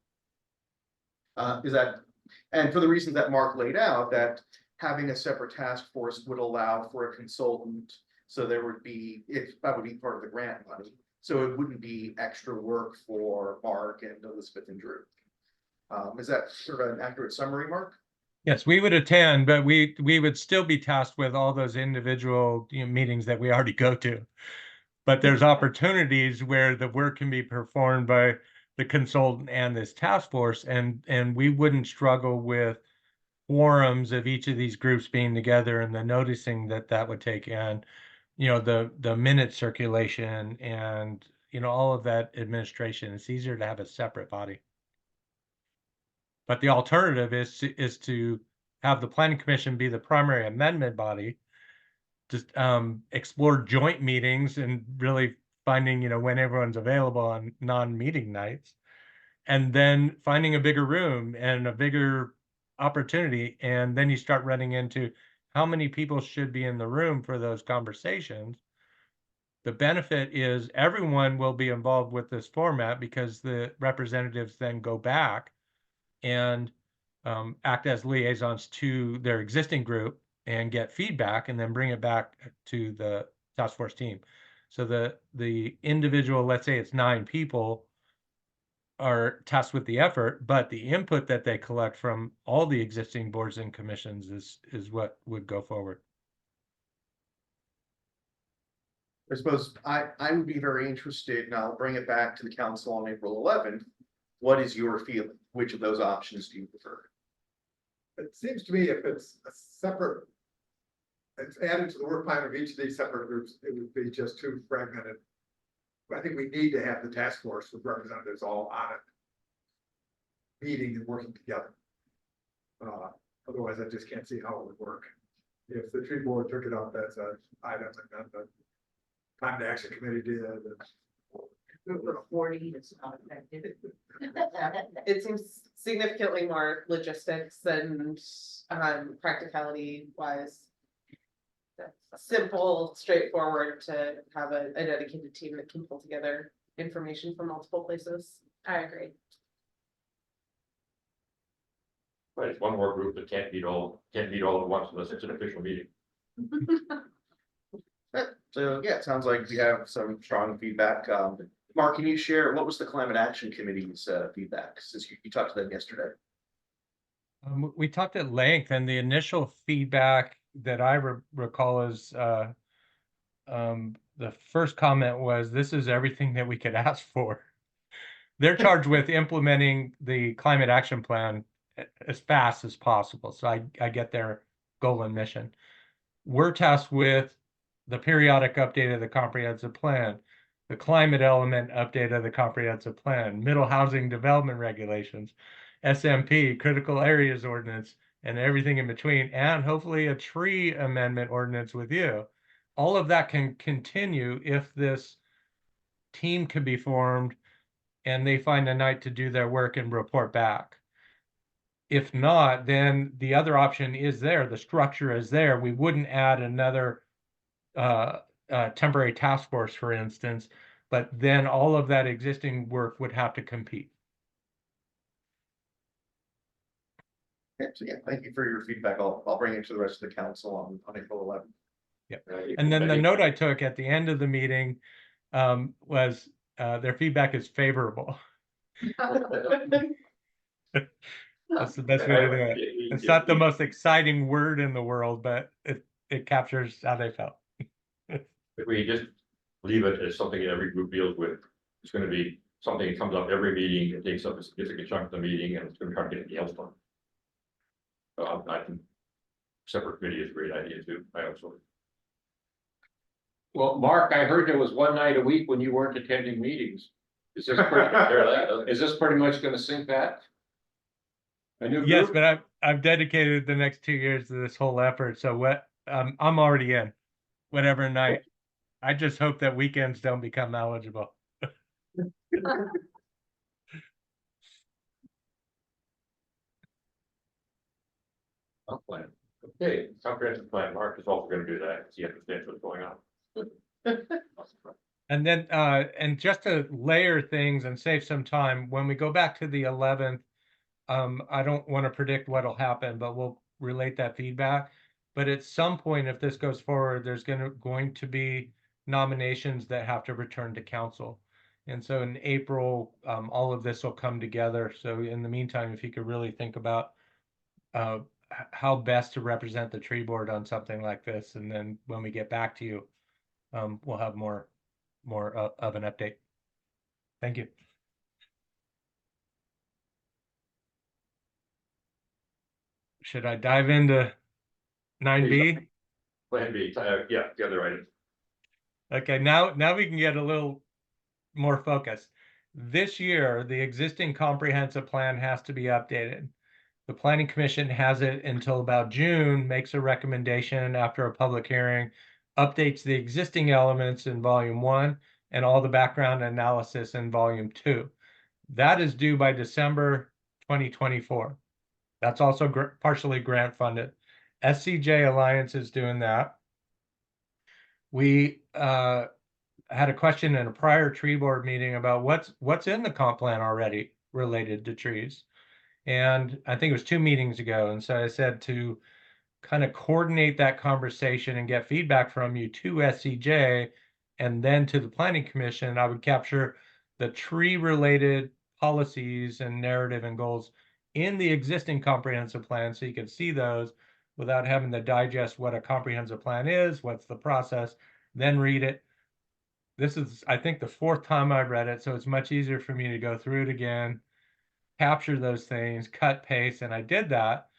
And for the reasons that Mark laid out, that having a separate task force would allow for a consultant, so there would be, if that would be part of the grant money, so it wouldn't be extra work for Mark and Elizabeth and Drew. Is that sort of an accurate summary, Mark? Yes, we would attend, but we would still be tasked with all those individual meetings that we already go to. But there's opportunities where the work can be performed by the consultant and this task force, and we wouldn't struggle with quorums of each of these groups being together and the noticing that would take, and the minute circulation and all of that administration. It's easier to have a separate body. But the alternative is to have the planning commission be the primary amendment body, just explore joint meetings and really finding when everyone's available on non-meeting nights, and then finding a bigger room and a bigger opportunity. And then you start running into how many people should be in the room for those conversations. The benefit is everyone will be involved with this format, because the representatives then go back and act as liaisons to their existing group and get feedback, and then bring it back to the task force team. So the individual, let's say it's 9 people, are tasked with the effort, but the input that they collect from all the existing boards and commissions is what would go forward. I suppose I would be very interested, and I'll bring it back to the council on April 11th. What is your feeling? Which of those options do you prefer? It seems to me if it's a separate, it's added to the work plan of each of these separate groups, it would be just too fragmented. I think we need to have the task force with representatives all on it, meeting and working together. Otherwise, I just can't see how it would work. If the tree board took it up as an item, and then the climate action committee did, Group of 40 is not effective. It seems significantly more logistics and practicality wise. Simple, straightforward to have a dedicated team that can pull together information from multiple places. I agree. But it's one more group that can't meet all at once unless it's an official meeting. So yeah, it sounds like we have some strong feedback. Mark, can you share what was the climate action committee's feedback, since you talked to them yesterday? We talked at length, and the initial feedback that I recall is the first comment was, "This is everything that we could ask for." They're charged with implementing the climate action plan as fast as possible. So I get their goal and mission. We're tasked with the periodic update of the comprehensive plan, the climate element update of the comprehensive plan, middle housing development regulations, SMP, critical areas ordinance, and everything in between, and hopefully a tree amendment ordinance with you. All of that can continue if this team can be formed and they find a night to do their work and report back. If not, then the other option is there. The structure is there. We wouldn't add another temporary task force, for instance, but then all of that existing work would have to compete. Okay, so yeah, thank you for your feedback. I'll bring it to the rest of the council on April 11th. And then the note I took at the end of the meeting was their feedback is favorable. That's the best way to do it. It's not the most exciting word in the world, but it captures how they felt. If we just leave it as something that every group deals with, it's gonna be something that comes up every meeting, it takes up a significant chunk of the meeting, and it's gonna try to get nails done. I think separate committee is a great idea too, I also. Well, Mark, I heard there was one night a week when you weren't attending meetings. Is this is this pretty much gonna sink that? A new Yes, group? but I've dedicated the next 2 years to this whole effort. So I'm already in, whatever night. I just hope that weekends don't become eligible. Plan. Okay, comprehensive plan, Mark is also gonna do that, because he understands what's going on. And then, and just to layer things and save some time, when we go back to the 11th, I don't want to predict what'll happen, but we'll relate that feedback. But at some point, if this goes forward, there's going to be nominations that have to return to council. And so in April, all of this will come together. So in the meantime, if you could really think about how best to represent the tree board on something like this, and then when we get back to you, we'll have more of an update. Thank you. Should I dive into 9B? Plan B, yeah, the other item. Okay, now we can get a little more focused. This year, the existing comprehensive plan has to be updated. The Planning Commission has it until about June, makes a recommendation after a public hearing, updates the existing elements in volume 1 and all the background analysis in volume 2. That is due by December 2024. That's also partially grant funded. SCJ Alliance is doing that. We had a question in a prior tree board meeting about what's in the comp plan already related to trees. And I think it was 2 meetings ago. And so I said to kind of coordinate that conversation and get feedback from you to SCJ and then to the Planning Commission, I would capture the tree related policies and narrative and goals in the existing comprehensive plan so you can see those without having to digest what a comprehensive plan is, what's the process, then read it. This is, I think, the 4th time I've read it, so it's much easier for me to go through it again, capture those things, cut, paste, and I did that.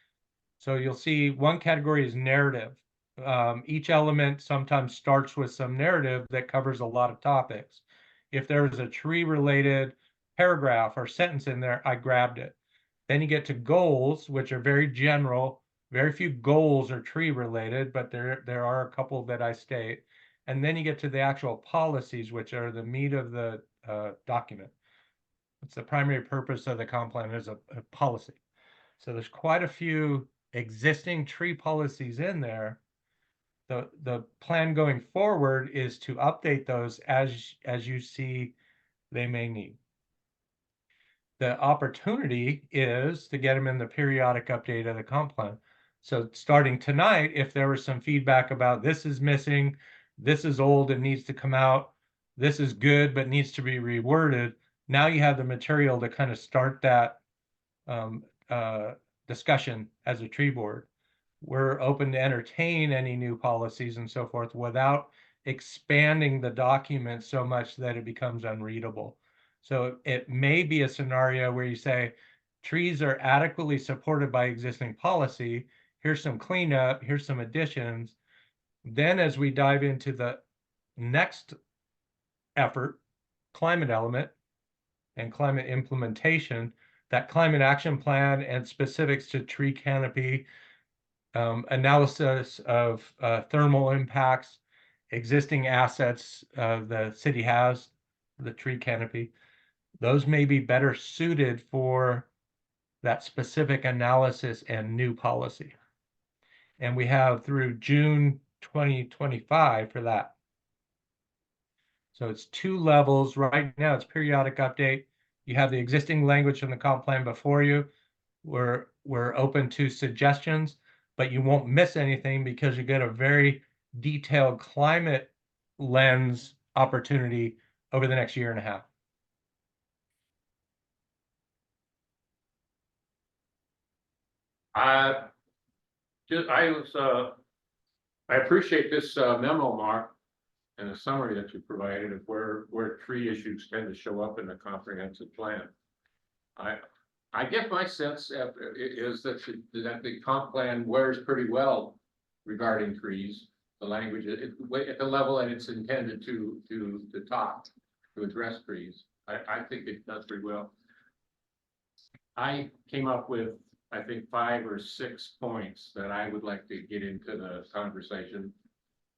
So you'll see one category is narrative. Each element sometimes starts with some narrative that covers a lot of topics. If there was a tree-related paragraph or sentence in there, I grabbed it. Then you get to goals, which are very general. Very few goals are tree-related, but there are a couple that I state. And then you get to the actual policies, which are the meat of the document. It's the primary purpose of the comp plan is a policy. So there's quite a few existing tree policies in there. The plan going forward is to update those as you see they may need. The opportunity is to get them in the periodic update of the comp plan. So starting tonight, if there was some feedback about this is missing, this is old and needs to come out, this is good but needs to be reworded, now you have the material to kind of start that discussion as a tree board. We're open to entertain any new policies and so forth without expanding the document so much that it becomes unreadable. So it may be a scenario where you say, trees are adequately supported by existing policy. Here's some cleanup, here's some additions. Then as we dive into the next effort, climate element and climate implementation, that climate action plan and specifics to tree canopy, analysis of thermal impacts, existing assets the city has, the tree canopy, those may be better suited for that specific analysis and new policy. And we have through June 2025 for that. So it's 2 levels. Right now it's periodic update. You have the existing language from the comp plan before you. we're open to suggestions, but you won't miss anything because you get a very detailed climate lens opportunity over the next year and a half. I appreciate this memo, Mark, and the summary that you provided of where tree issues tend to show up in the comprehensive plan. I get my sense is that the comp plan wears pretty well regarding trees. The language at the level that it's intended to talk, to address trees. I think it does pretty well. I came up with, I think, 5 or 6 points that I would like to get into the conversation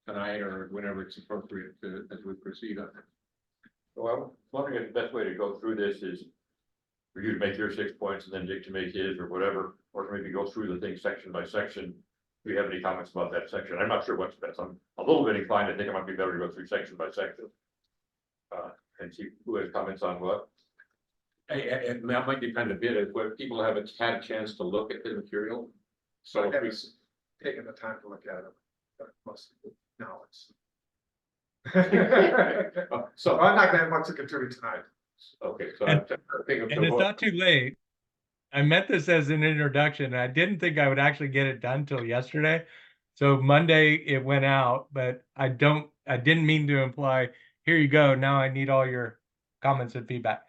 tonight or whenever it's appropriate as we proceed on it. So I'm wondering if the best way to go through this is for you to make your 6 points and then Dick to make his or whatever, or to maybe go through the thing section by section. Do you have any comments about that section? I'm not sure what's best. I'm a little bit inclined. I think it might be better to go through section by section. And see who has comments on what. That might depend a bit of where people haven't had a chance to look at the material. So I if we, haven't taken the time to look at it, but most knowledge. so I'm not gonna have much to contribute tonight. okay, so And- I'm thinking And it's not too late. I meant this as an introduction. I didn't think I would actually get it done till yesterday. So Monday it went out, but I didn't mean to imply, here you go, now I need all your comments and feedback.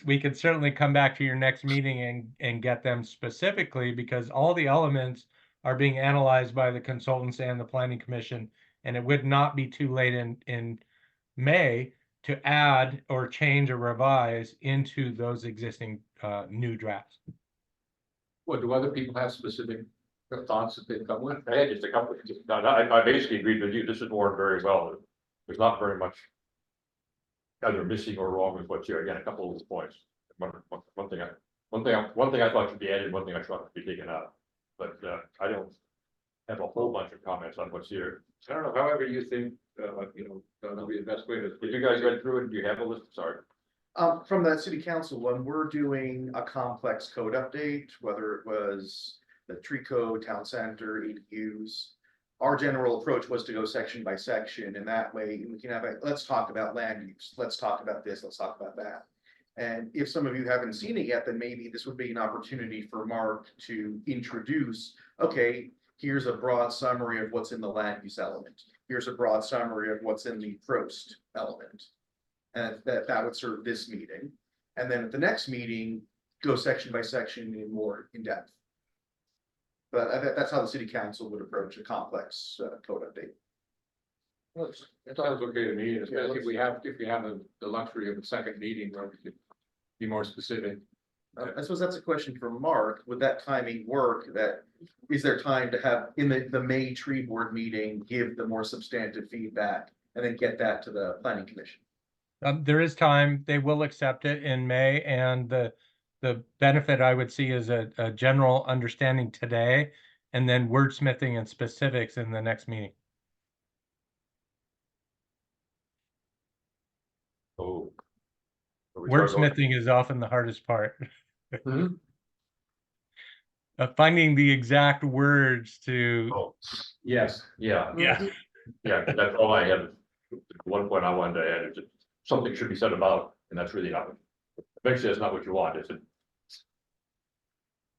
We could certainly come back to your next meeting and get them specifically because all the elements are being analyzed by the consultants and the planning commission. And it would not be too late in May to add or change or revise into those existing new drafts. What, do other people have specific thoughts that they've come with? I had just a couple. I basically agreed with you. This is worn very well. There's not very much either missing or wrong with what's here. Again, a couple of points. One thing I thought should be added, one thing I thought should be taken out. But I don't have a whole bunch of comments on what's here. I don't know, however you think, that'll be the best way to. Did you guys read through it? Do you have a list? Sorry. From the city council, when we're doing a complex code update, whether it was the tree code, town center, ADUs, our general approach was to go section by section, and that way we can have let's talk about land use, let's talk about this, let's talk about that. And if some of you haven't seen it yet, then maybe this would be an opportunity for Mark to introduce, okay, here's a broad summary of what's in the land use element. Here's a broad summary of what's in the Prost element. And that would serve this meeting. And then at the next meeting, go section by section in more in depth. But that's how the city council would approach a complex code update. It sounds okay to me, especially if we have the luxury of a second meeting where we could be more specific. I suppose that's a question for Mark. Would that timing work? Is there time to have in the May tree board meeting, give the more substantive feedback and then get that to the planning commission? There is time. They will accept it in May, and the benefit I would see is a general understanding today, and then wordsmithing and specifics in the next meeting. Oh. Wordsmithing is often the hardest part. Hmm? Finding the exact words to. Oh, Yes. yeah, Yeah. yeah, that's all I had. One point I wanted to add is that something should be said about, and that's really not. Eventually, that's not what you want, is it?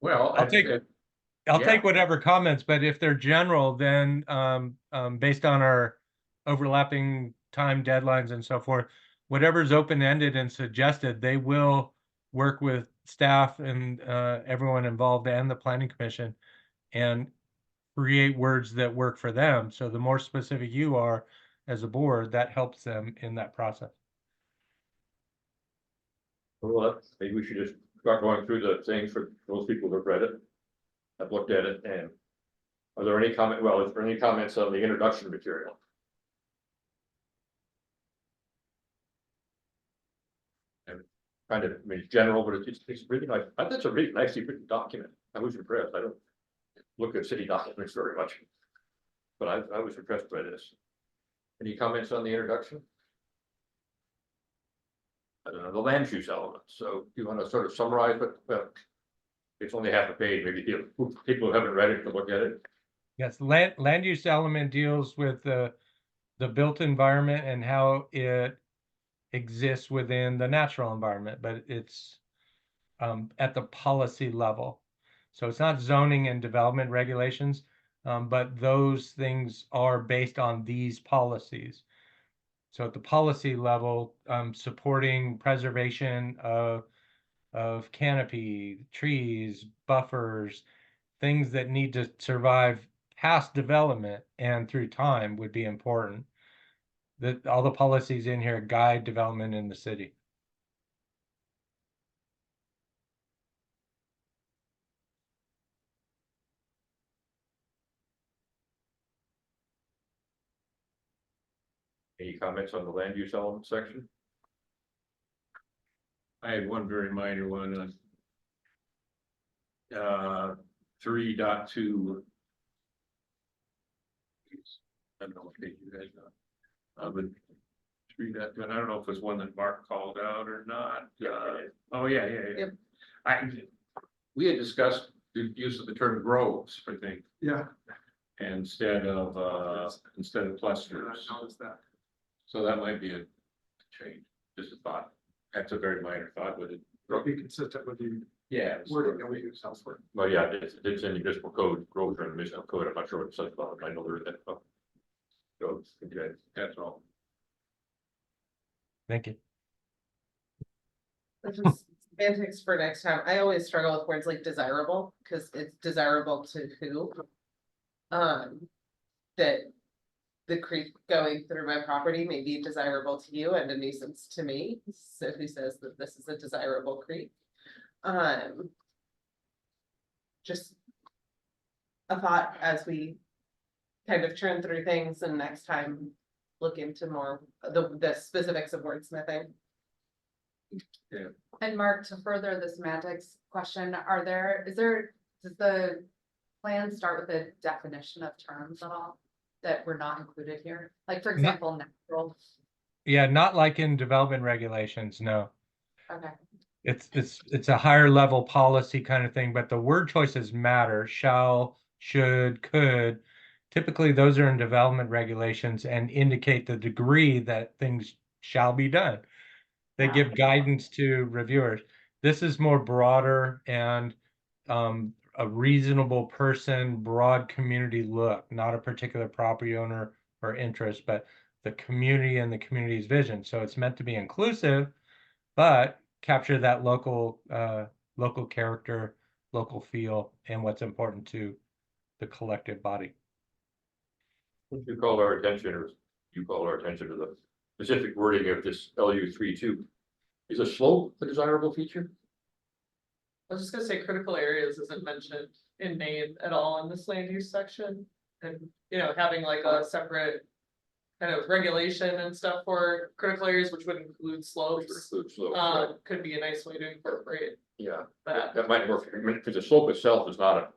Well, I'll take yeah. whatever comments, but if they're general, then based on our overlapping time deadlines and so forth, whatever's open-ended and suggested, they will work with staff and everyone involved and the planning commission and create words that work for them. So the more specific you are as a board, that helps them in that process. Well, maybe we should just start going through the things for those people who've read it. I've looked at it, and are there any is there any comments on the introduction material? And kind of, I mean, it's general, but it's really nice. I think it's a really nicely written document. I was impressed. I don't look at city documents very much, but I was impressed by this. Any comments on the introduction? I don't know, the land use element. So do you want to sort of summarize what it's only half a page, maybe people who haven't read it can look at it. Yes, land use element deals with the built environment and how it exists within the natural environment, but it's at the policy level. So it's not zoning and development regulations, but those things are based on these policies. So at the policy level, supporting preservation of canopy, trees, buffers, things that need to survive past development and through time would be important. That all the policies in here guide development in the city. Any comments on the land use element section? I had one very minor one on 3.2. I don't know what page you guys are. But 3.2, and I don't know if it's one that Mark called out or not. Oh, yeah. Yep. We had discussed the use of the term groves, I think, Yeah. instead of clusters. That. So that might be a change, just a thought. That's a very minor thought, but it, Be consistent with the yeah. wording that we use elsewhere. Well, yeah, it's in the municipal code, growth and municipal code, I'm not sure what it says about it, I know there is that. So, okay, That's all. Thank you. Which is semantics for next time. I always struggle with words like desirable, because it's desirable to who? That the creek going through my property may be desirable to you and a nuisance to me. So who says that this is a desirable creek? Just a thought as we kind of churn through things and next time look into more the specifics of wordsmithing. And Mark, to further the semantics question, does the plan start with a definition of terms at all that were not included here? Like, for example, natural. Yeah, not like in development regulations, no. Okay. It's a higher level policy kind of thing, but the word choices matter. Shall, should, could. Typically, those are in development regulations and indicate the degree that things shall be done. They give guidance to reviewers. This is more broader and a reasonable person, broad community look, not a particular property owner or interest, but the community and the community's vision. So it's meant to be inclusive, but capture that local character, local feel, and what's important to the collective body. you called our attention, or you called our attention to the specific wording of this LU 3.2. Is a slope a desirable feature? I was just gonna say critical areas isn't mentioned in name at all in this land use section. And, having like a separate kind of regulation and stuff for critical areas, which would include slopes, could be a nice way to incorporate Yeah, that. that might work, because the slope itself is not a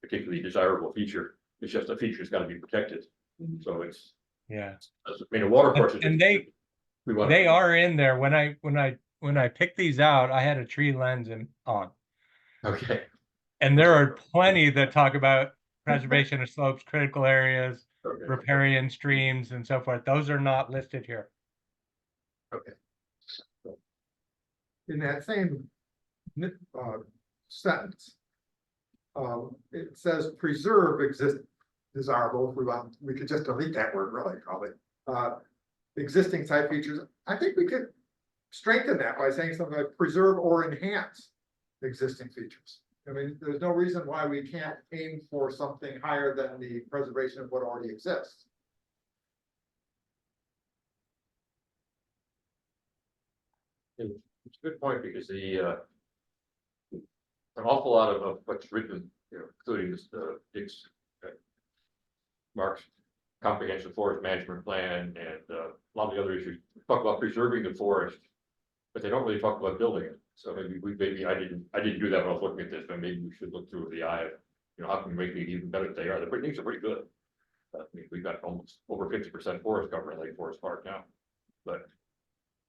particularly desirable feature. It's just a feature that's got to be protected. So it's, Yeah. I mean, a water course. And they are in there. When I picked these out, I had a tree lens on. Okay. And there are plenty that talk about preservation of slopes, critical areas, Okay. riparian streams, and so forth. Those are not listed here. Okay. In that same sentence, it says preserve existing desirable. If we want, we could just delete that word, really, probably. Existing site features. I think we could strengthen that by saying something like preserve or enhance existing features. I mean, there's no reason why we can't aim for something higher than the preservation of what already exists. It's a good point, because an awful lot of what's written, including this, Dick's, Mark's comprehensive forest management plan, and a lot of the other issues, talk about preserving the forest, but they don't really talk about building it. So maybe I didn't do that when I was looking at this, but maybe we should look through the eye of, how can we make it even better than they are? The things are pretty good. I mean, we've got almost over 50% forest cover in Lake Forest Park now, but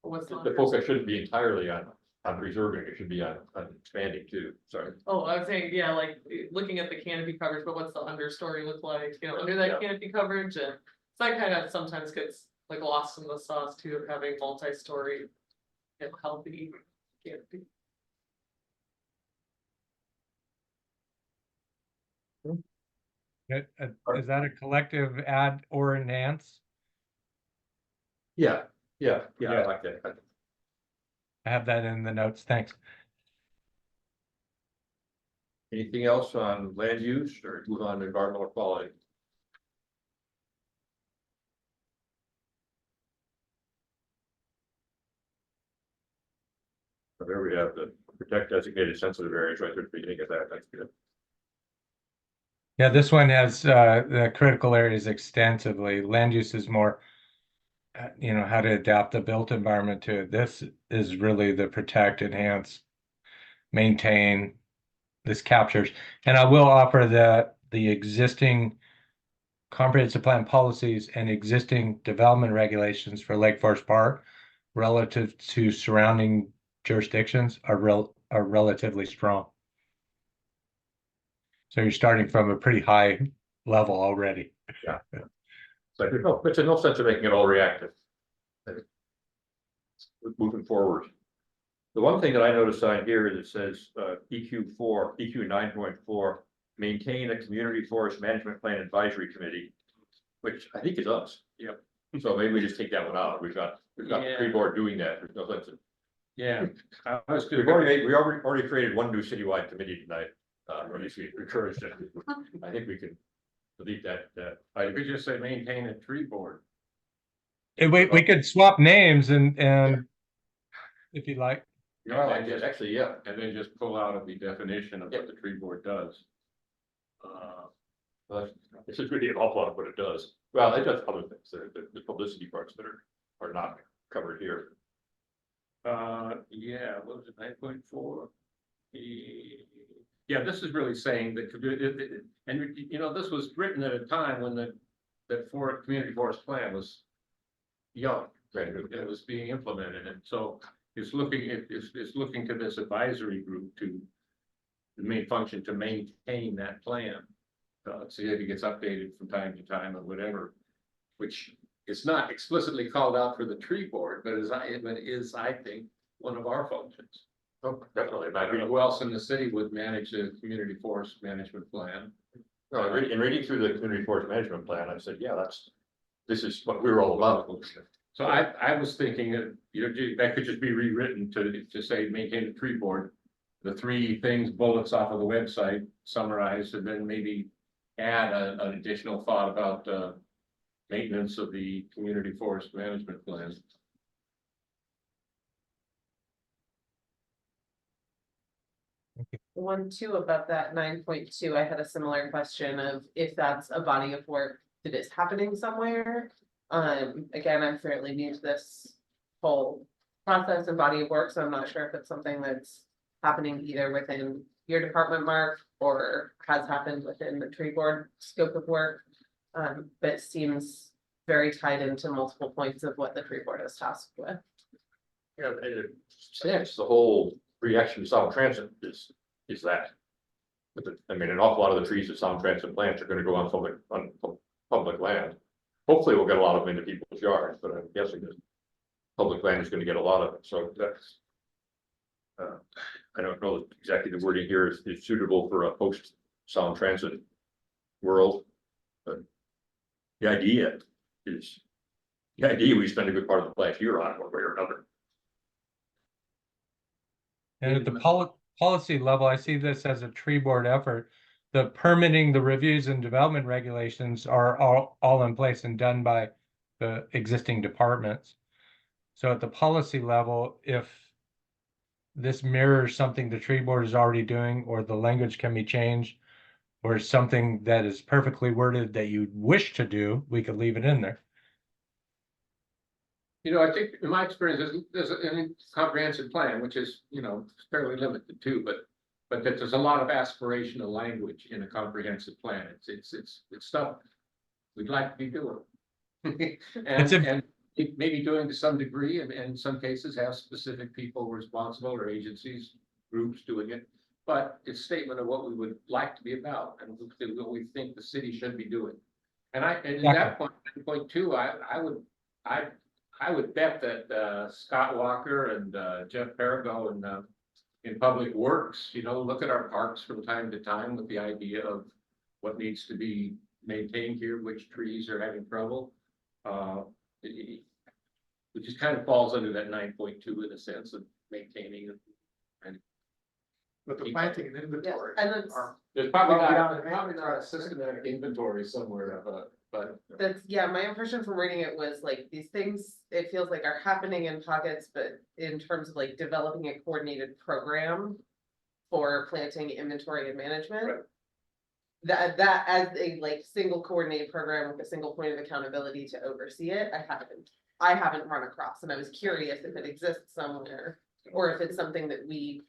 What's the focus shouldn't be entirely on on preserving, it should be on expanding too, sorry. Oh, I was saying, yeah, like, looking at the canopy coverage, but what's the understory look like, you know, under Yeah. that canopy coverage, and so that kind of sometimes gets like lost in the sauce too, of having multi-story and healthy canopy. Is that a collective add or enhance? Yeah, I like that. I have that in the notes, thanks. Anything else on land use or move on to environmental quality? So there we have the protect designated sensitive areas right there at the beginning of that, that's good. Yeah, this one has the critical areas extensively. Land use is more, you know, how to adapt the built environment to it. This is really the protect, enhance, maintain. This captures, and I will offer that the existing comprehensive plan policies and existing development regulations for Lake Forest Park relative to surrounding jurisdictions are relatively strong. So you're starting from a pretty high level already. Yeah. So there's no sense of making it all reactive. Moving forward. The one thing that I noticed on here is it says EQ 9.4, maintain a community forest management plan advisory committee, which I think is us. Yep. So maybe we just take that one out. We've got the tree board doing that. There's no sense. Yeah. I was We already created one new citywide committee tonight. Or at least we encouraged it. I think we can delete that. I could just say maintain a tree board. We could swap names and if you like. No, I like it. Actually, yeah. And then just pull out of the definition of what the tree board does. Well, this is really an awful lot of what it does. Well, it does other things, the publicity parts that are not covered here. Yeah, what was it, 9.4? Yeah, this is really saying that, and you know, this was written at a time when that community forest plan was young, right? It was being implemented, and so it's looking to this advisory group to the main function to maintain that plan. See if it gets updated from time to time or whatever, which is not explicitly called out for the tree board, but is I think one of our functions. Oh, definitely. I don't know who else in the city would manage a community forest management plan. No, in reading through the community forest management plan, I said, yeah, this is what we were all about. So I was thinking that, you know, that could just be rewritten to say maintain a tree board. The 3 things, bullets off of the website summarized, and then maybe add an additional thought about maintenance of the community forest management plan. One, two, about that 9.2, I had a similar question of if that's a body of work that is happening somewhere. Again, I'm fairly new to this whole process and body of work, so I'm not sure if it's something that's happening either within your department, Mark, or has happened within the tree board scope of work. But it seems very tied into multiple points of what the tree board is tasked with. Yeah, it's the whole reaction to sound transit is that. I mean, an awful lot of the trees that sound transit plants are gonna go on public land. Hopefully we'll get a lot of them into people's yards, but I'm guessing that public land is gonna get a lot of it, so that's. I don't know exactly the wording here is suitable for a post sound transit world, but the idea we spend a good part of the last year on one way or another. And at the policy level, I see this as a tree board effort. The permitting, the reviews and development regulations are all in place and done by the existing departments. So at the policy level, if this mirrors something the tree board is already doing, or the language can be changed, or something that is perfectly worded that you wish to do, we could leave it in there. You know, I think in my experience, there's a comprehensive plan, which is, you know, fairly limited too, but that there's a lot of aspirational language in a comprehensive plan. It's stuff we'd like to be doing. maybe doing to some degree, and in some cases have specific people responsible or agencies, groups doing it. But it's a statement of what we would like to be about and what we think the city should be doing. And at that point too, I would bet that Scott Walker and Jeff Perigo and in Public Works, look at our parks from time to time with the idea of what needs to be maintained here, which trees are having trouble. Which just kind of falls under that 9.2 in a sense of maintaining and. But the planting and inventory. And that's, There's probably not a systematic inventory somewhere, but. that's, yeah, my impression from reading it was like these things, it feels like are happening in pockets, but in terms of like developing a coordinated program for planting, inventory and management. Right. That as a like single coordinated program with a single point of accountability to oversee it, I haven't run across, and I was curious if it exists somewhere. Or if it's something that we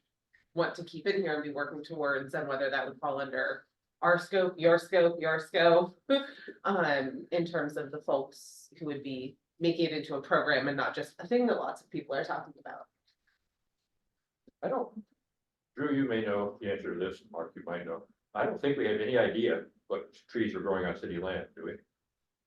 want to keep in here and be working towards, and whether that would fall under our scope, your scope, your scope. In terms of the folks who would be making it into a program and not just a thing that lots of people are talking about. I don't, Drew, you may know the answer to this, Mark, you might know. I don't think we have any idea what trees are growing on city land, do we?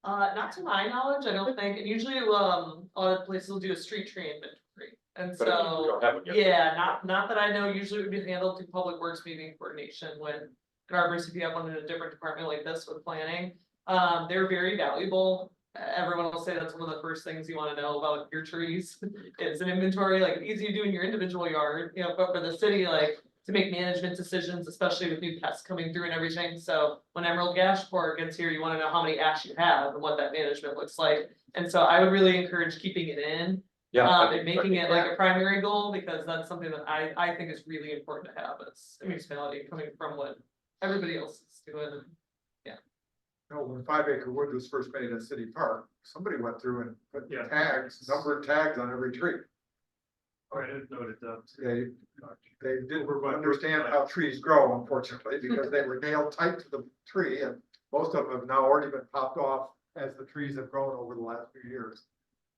Not to my knowledge, I don't think, and usually, a lot of places will do a street tree inventory, and But we so. don't have one yet. Yeah, not that I know, usually it would be handled through Public Works meeting coordination when Arbor, if you have one in a different department like this with planning. They're very valuable. Everyone will say that's one of the first things you wanna know about your trees. It's an inventory, like easy to do in your individual yard, but for the city, like. To make management decisions, especially with new pests coming through and everything, so when Emerald Ash Borer gets here, you wanna know how many ash you have and what that management looks like. And so I would really encourage keeping it in. Yeah. And making it like a primary goal, because that's something that I think is really important to have as a municipality, coming from what everybody else is doing. When 5 Acre Wood was first made a city park, somebody went through and put Yeah. numbered tags on every tree. I didn't note it down. They didn't understand how trees grow, unfortunately, because they were nailed tight to the tree, and most of them have now already been popped off as the trees have grown over the last few years.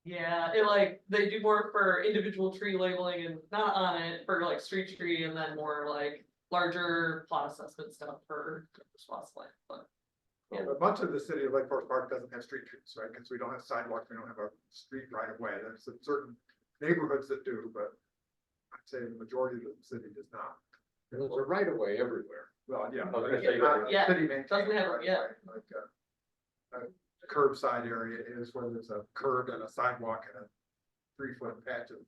Yeah, it like, they do more for individual tree labeling and not on it for like street tree, and then more like larger plot assessment stuff for swaths land, but. Yeah. But much of the city of Lake Forest Park doesn't have street trees, right? Because we don't have sidewalks, we don't have a street right of way. There's certain neighborhoods that do, but I'd say the majority of the city does not. There's a right of way everywhere. Well, yeah. I was gonna say, not yeah, city maintained doesn't have- right of yeah. way, like, a curbside area is where there's a curb and a sidewalk and a 3-foot patch of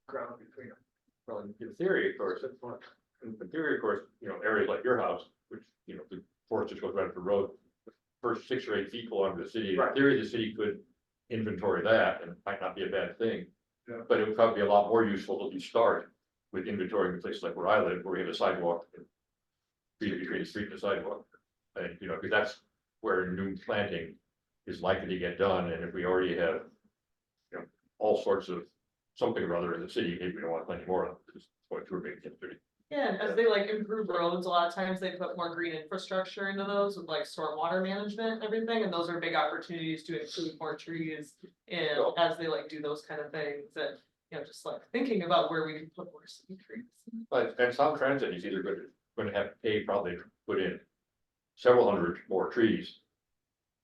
ground between them. Well, in theory, of course, areas like your house, which, the forest just goes right up the road. The first 6 or 8 feet belong to the city. In Right. theory, the city could inventory that, and it might not be a bad thing. Yeah. But it would probably be a lot more useful to start with inventorying places like where I live, where we have a sidewalk. Between the street and the sidewalk. And, because that's where new planting is likely to get done, and if we already have. All sorts of something or other in the city, maybe we don't want to plant any more of it, it's going to remain in the city. Yeah, and as they like improve roads, a lot of times they put more green infrastructure into those with like stormwater management and everything, and those are big opportunities to include more trees. And as they like do those kind of things, and just like thinking about where we can put more city trees. But, and Sound Transit is either going to have to pay probably to put in several hundred more trees.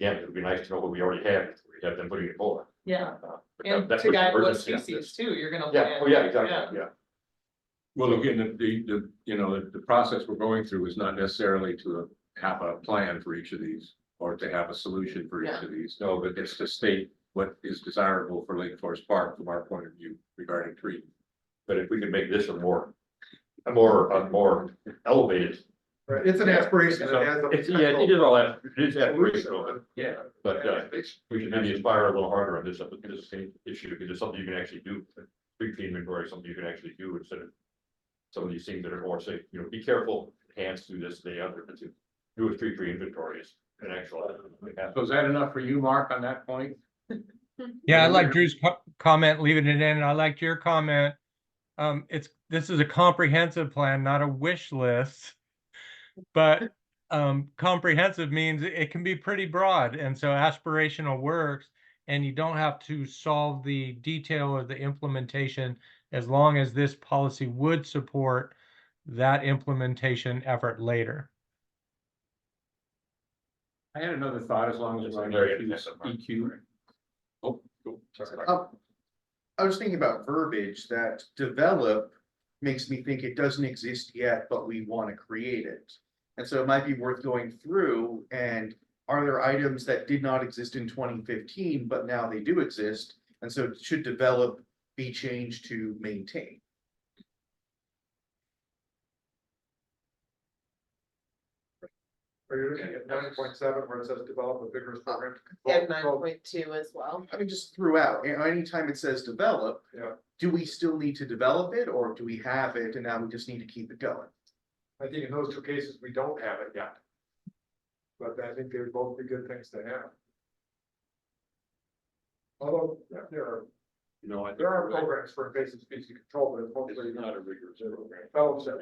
Yeah, it would be nice to know what we already have, if we have them putting it more. Yeah, But and that to puts guide what urgency on species this. too, you're gonna. Yeah, plant- oh, yeah, exactly, yeah. Well, again, the process we're going through is not necessarily to have a plan for each of these, or to have a solution for each of these. No, but it's to state what is desirable for Lake Forest Park from our point of view regarding trees. But if we could make this a more elevated. Right, it's an aspiration. So, it is all that, it is aspirational, but, Yeah. but we should maybe aspire a little harder on this issue, because it's something you can actually do. Street tree inventory is something you can actually do instead of some of these things that are more safe, be careful, hands do this, the other, but to do a street tree inventory is an actual. So is that enough for you, Mark, on that point? Yeah, I like Drew's comment, leaving it in. I liked your comment. This is a comprehensive plan, not a wish list. But comprehensive means it can be pretty broad, and so aspirational works. and you don't have to solve the detail or the implementation as long as this policy would support that implementation effort later. I had another thought, as long as It's we're very on intensive, Mark. EQ. Oh, cool. Sorry. I was thinking about verbiage that develop makes me think it doesn't exist yet, but we want to create it. And so it might be worth going through and are there items that did not exist in 2015, but now they do exist? And so should develop be changed to maintain? Are you looking at 9.7 where it says develop a vigorous program? And 9.2 as well. I mean, just throughout, anytime it says develop. Yeah. Do we still need to develop it or do we have it and now we just need to keep it going? I think in those two cases, we don't have it yet. But I think they would both be good things to have. Although, yeah, No, I think there are you're right. programs for invasive species control, but it's It's mostly not a rigorous program. fellowship.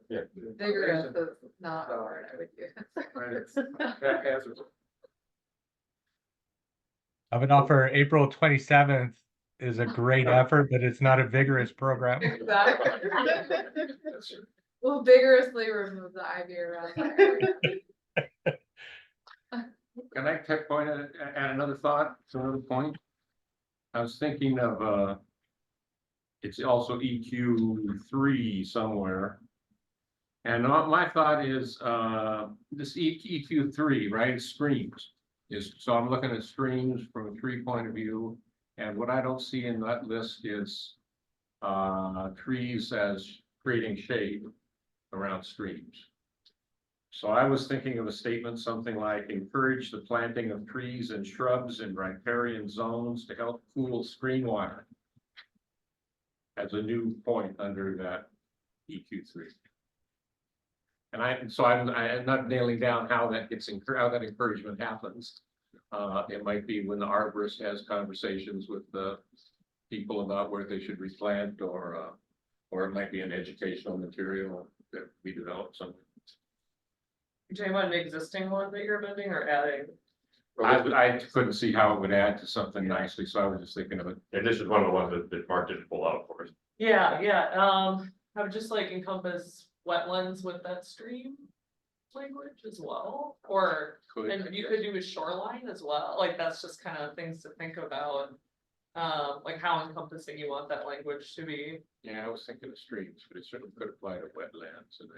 Yeah. Vigorous is not a word I would use. Right, it's haphazard. I would offer April 27th is a great effort, but it's not a vigorous program. Exactly. That's it. We'll vigorously remove the ivy around that area. Can I add another thought, another point? I was thinking of, it's also EQ3 somewhere. And my thought is, this EQ3, right, streams. So I'm looking at streams from a tree point of view, and what I don't see in that list is, trees as creating shade around streams. So I was thinking of a statement, something like encourage the planting of trees and shrubs in riparian zones to help cool stream water. As a new point under that EQ3. And I'm not nailing down how that gets, how that encouragement happens. It might be when the arborist has conversations with the people about where they should replant, or it might be an educational material that we develop something. You're talking about an existing one that you're amending or adding? I couldn't see how it would add to something nicely, so I was just thinking of it. And this is one of the ones that Mark didn't pull out for us. Yeah, I would just like encompass wetlands with that stream language as well, or, and you could do a shoreline as well, like, that's just kind of things to think about. Like how encompassing you want that language to be. Yeah, I was thinking of streams, but it certainly could apply to wetlands, and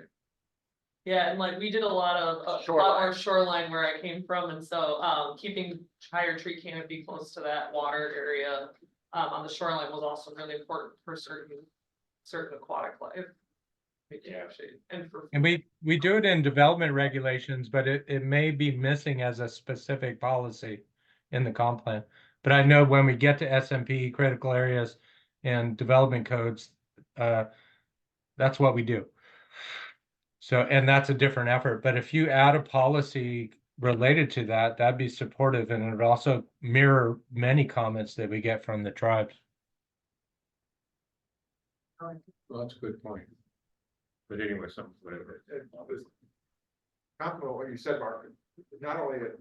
Yeah, and like we did a lot more shoreline where I came from, and so keeping higher tree canopy close to that water area on the shoreline was also really important for certain aquatic life. Yeah. And we do it in development regulations, but it may be missing as a specific policy in the comp plan. But I know when we get to SMP, critical areas and development codes, that's what we do. So, and that's a different effort, but if you add a policy related to that, that'd be supportive, and it would also mirror many comments that we get from the tribes. well, that's a good point. But anyway, whatever. Compliment what you said, Mark, not only it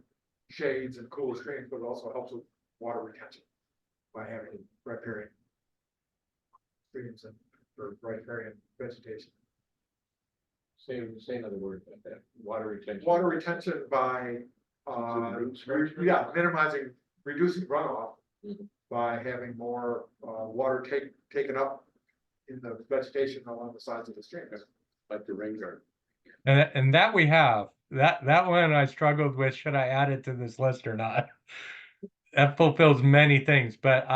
shades and cools streams, but it also helps with water retention by having riparian streams and or riparian vegetation. Say another word about that, water retention. Water retention by, minimizing, reducing runoff Mhm. by having more, water taken up in the vegetation along the sides of the streams. Like the rain garden. And that we have, that one I struggled with, should I add it to this list or not? That fulfills many things, but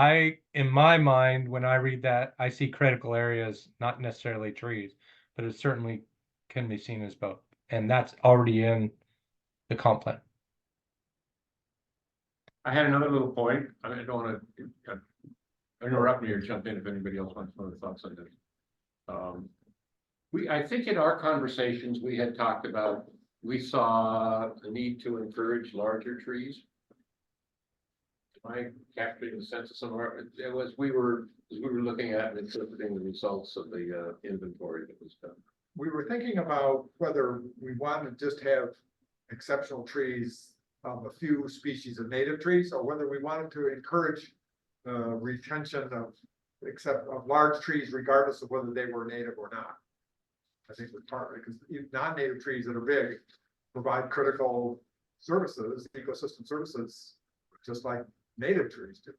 in my mind, when I read that, I see critical areas, not necessarily trees, but it certainly can be seen as both. And that's already in the comp plan. I had another little point. I don't want to interrupt me or jump in if anybody else wants further thoughts on this. I think in our conversations, we had talked about, we saw the need to encourage larger trees. Am I capturing the sense of some of our, it was, we were looking at and interpreting the results of the inventory that was done. We were thinking about whether we want to just have exceptional trees a few species of native trees, or whether we wanted to encourage retention of large trees regardless of whether they were native or not. I think was partly because non-native trees that are big provide critical services, ecosystem services, just like native trees do.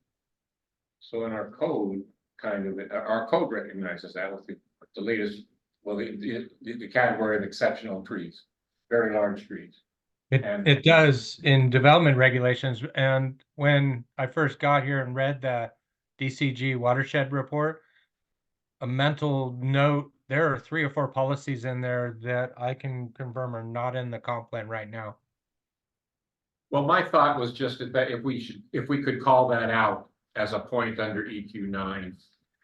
So in our code, our code recognizes that with the latest, well, the category of exceptional trees, very large trees. And- It does in development regulations, and when I first got here and read the DCG watershed report, a mental note, there are 3 or 4 policies in there that I can confirm are not in the comp plan right now. Well, my thought was just that if we could call that out as a point under EQ9.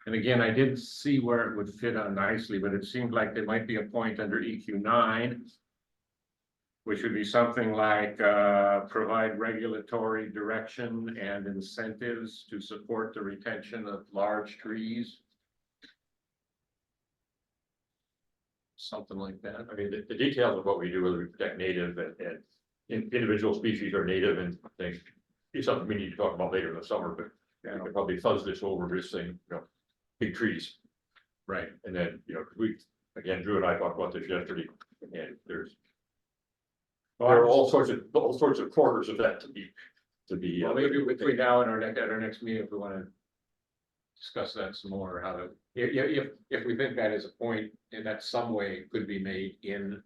And again, I didn't see where it would fit on nicely, but it seemed like there might be a point under EQ9. Which would be something like, provide regulatory direction and incentives to support the retention of large trees. Something like that. I mean, the details of what we do, whether we protect native and individual species are native and things. It's something we need to talk about later in the summer, but we could probably fuzz this over, just saying, big trees. Right. And then, Drew and I talked about this yesterday, and there are all sorts of corners of that to be. Well, maybe between now and at our next meeting, if we want to discuss that some more, how to, if we think that is a point and that some way could be made in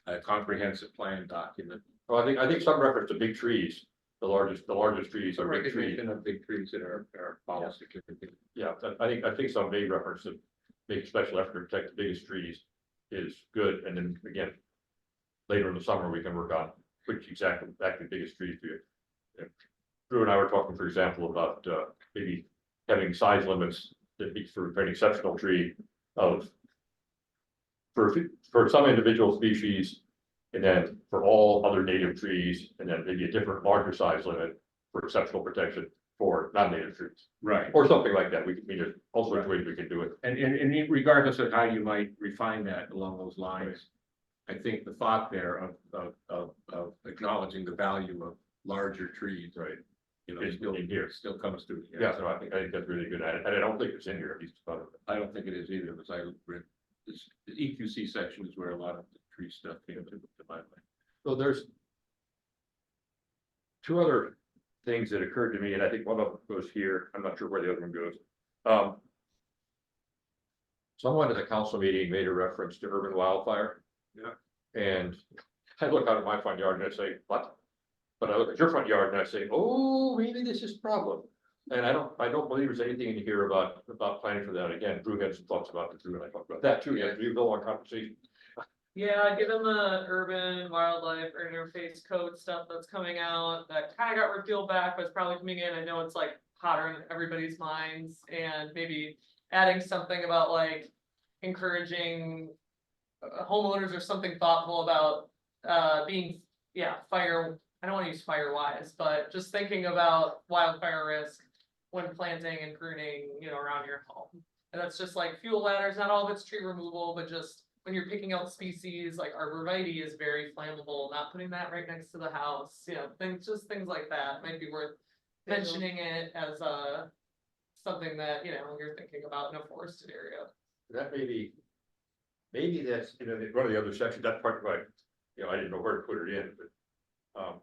a comprehensive plan document. Well, I think some reference to big trees, the largest trees are big trees. Recognition of big trees in our policy. Yeah, I think some vague reference to make special effort to protect the biggest trees is good, and then again. Later in the summer, we can work on which exactly biggest trees do. Drew and I were talking, for example, about maybe having size limits that be for an exceptional tree of for some individual species, and then for all other native trees, and then maybe a different larger size limit for exceptional protection for non-native trees. Right. Or something like that. We can, there's all sorts of ways we can do it. And regardless of how you might refine that along those lines. I think the thought there of acknowledging the value of larger trees, Right. Is Still in here. still comes to. Yeah, so I think that's really good. And I don't think it's in here, at least. I don't think it is either, because I read this, the EQC section is where a lot of the tree stuff came to my mind. So there's 2 other things that occurred to me, and I think one of them goes here. I'm not sure where the other one goes. Someone at the council meeting made a reference to urban wildfire. Yeah. And I look out at my front yard and I say, what? But I look at your front yard and I say, oh, maybe this is a problem. And I don't believe there's anything in here about planning for that. Again, Drew had some thoughts about it, Drew and I talked about that too. Yeah, we go on conversation. Yeah, given the urban wildlife or interface code stuff that's coming out, that kind of got repealed back, but it's probably coming in. I know it's like hotter in everybody's minds, and maybe adding something about like encouraging homeowners or something thoughtful about being, fire. I don't want to use fire wise, but just thinking about wildfire risk when planting and pruning, around your home. And that's just like fuel ladders, not all of it's tree removal, but just when you're picking out species, like arborvitae is very flammable, not putting that right next to the house, things like that might be worth mentioning it as something that, you're thinking about in a forested area. That maybe that's, one of the other sections, that part of I didn't know where to put it in, but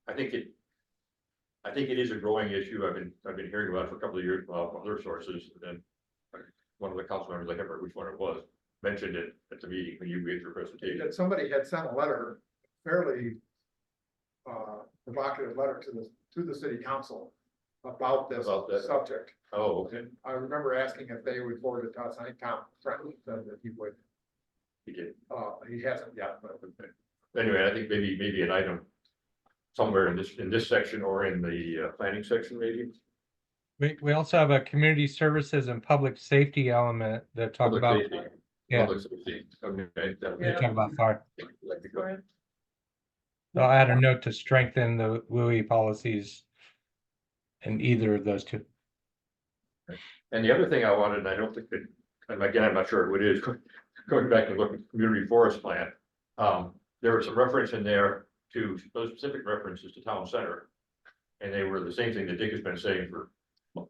I think it is a growing issue. I've been hearing about it for a couple of years from other sources, and then one of the council members, I can't remember which one it was, mentioned it at the meeting when you gave your presentation. That somebody had sent a letter, fairly provocative letter to the city council about this About that. subject. Oh, okay. I remember asking if they would forward it to us. I think Tom Friendly said that he would. He did. He hasn't yet, but Anyway, I think maybe an item somewhere in this section or in the planning section, maybe. We also have a community services and public safety element that talk Public about, safety. yeah. Public safety. Okay. they talk about fire. Like to go. So I'll add a note to strengthen the WUI policies in either of those 2. And the other thing I wanted, and I don't think that, and again, I'm not sure what it is, going back and looking at the community forest plan. There was some reference in there to those specific references to town center. And they were the same thing that Dick has been saying for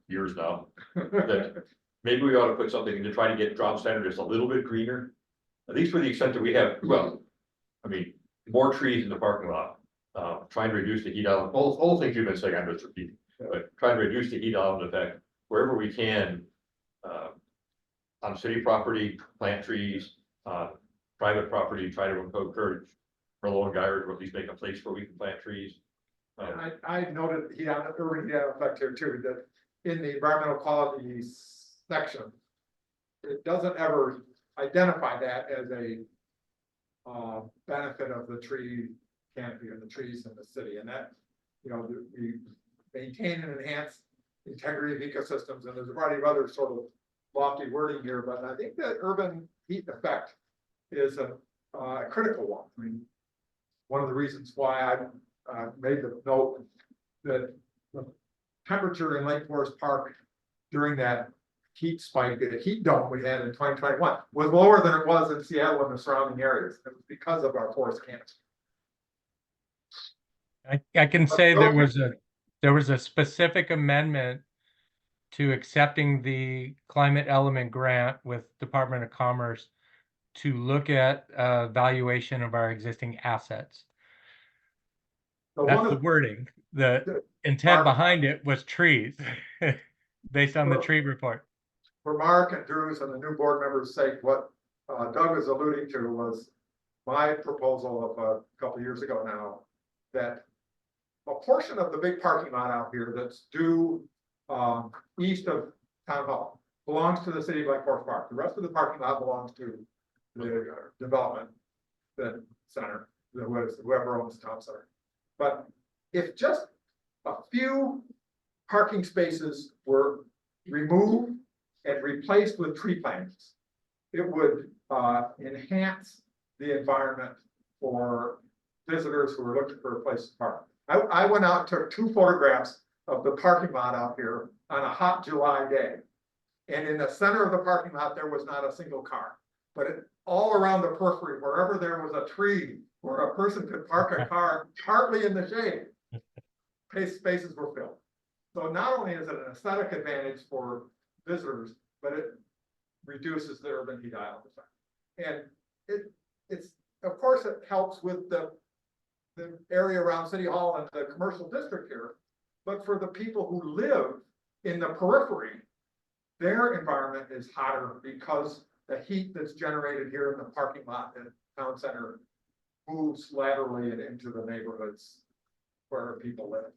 years now, that maybe we ought to put something in to try to get Town Center just a little bit greener. At least for the extent that we have, well, I mean, more trees in the parking lot. Trying to reduce the heat out, all things you've been saying, I'm just repeating, but trying to reduce the heat element effect wherever we can. On city property, plant trees, private property, try to encourage Merlot and Gyers, or at least make a place where we can plant trees. I noted the urban heat effect here too, that in the environmental quality section, it doesn't ever identify that as a benefit of the tree canopy and the trees in the city, and that, you know, we maintain and enhance the integrity of ecosystems, and there's a variety of other sort of lofty wording here, but I think that urban heat effect is a critical one. I mean, one of the reasons why I made the note that the temperature in Lake Forest Park during that heat spike, the heat dome we had in 2021 was lower than it was in Seattle and the surrounding areas. It was because of our forest camps. I can say there was a specific amendment to accepting the climate element grant with Department of Commerce to look at valuation of our existing assets. So That's the wording. The intent behind it was trees, based on the tree report. For Mark and Drew's and the new board members' sake, what Doug was alluding to was my proposal of a couple of years ago now, that a portion of the big parking lot out here that's due east of Town Hall belongs to the city of Lake Forest Park. The rest of the parking lot belongs to the development, the center, whoever owns the town center. But if just a few parking spaces were removed and replaced with tree plantings, it would enhance the environment for visitors who are looking for a place to park. I went out and took 2 photographs of the parking lot out here on a hot July day. And in the center of the parking lot, there was not a single car. But all around the periphery, wherever there was a tree where a person could park a car partly in the shade, spaces were filled. So not only is it an aesthetic advantage for visitors, but it reduces the urban heat island effect. And it's of course it helps with the area around City Hall and the commercial district here, but for the people who live in the periphery, their environment is hotter because the heat that's generated here in the parking lot at Town Center moves laterally and into the neighborhoods where people live.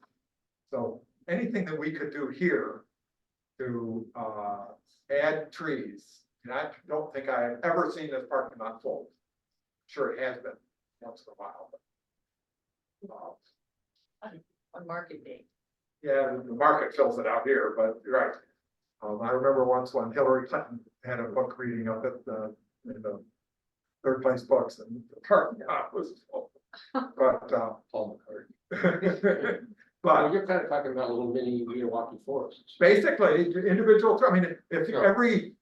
So anything that we could do here to add trees, and I don't think I have ever seen this parking lot full. Sure, it has been once in a while, but On market day. yeah, the market fills it out here, but you're right. I remember once when Hillary Clinton had a book reading up at in the third place books, and the parking lot was full. But Paul McCartney. Well, you're kind of talking about a little mini Milwaukee forests. basically, individual, I mean, if Sure. every,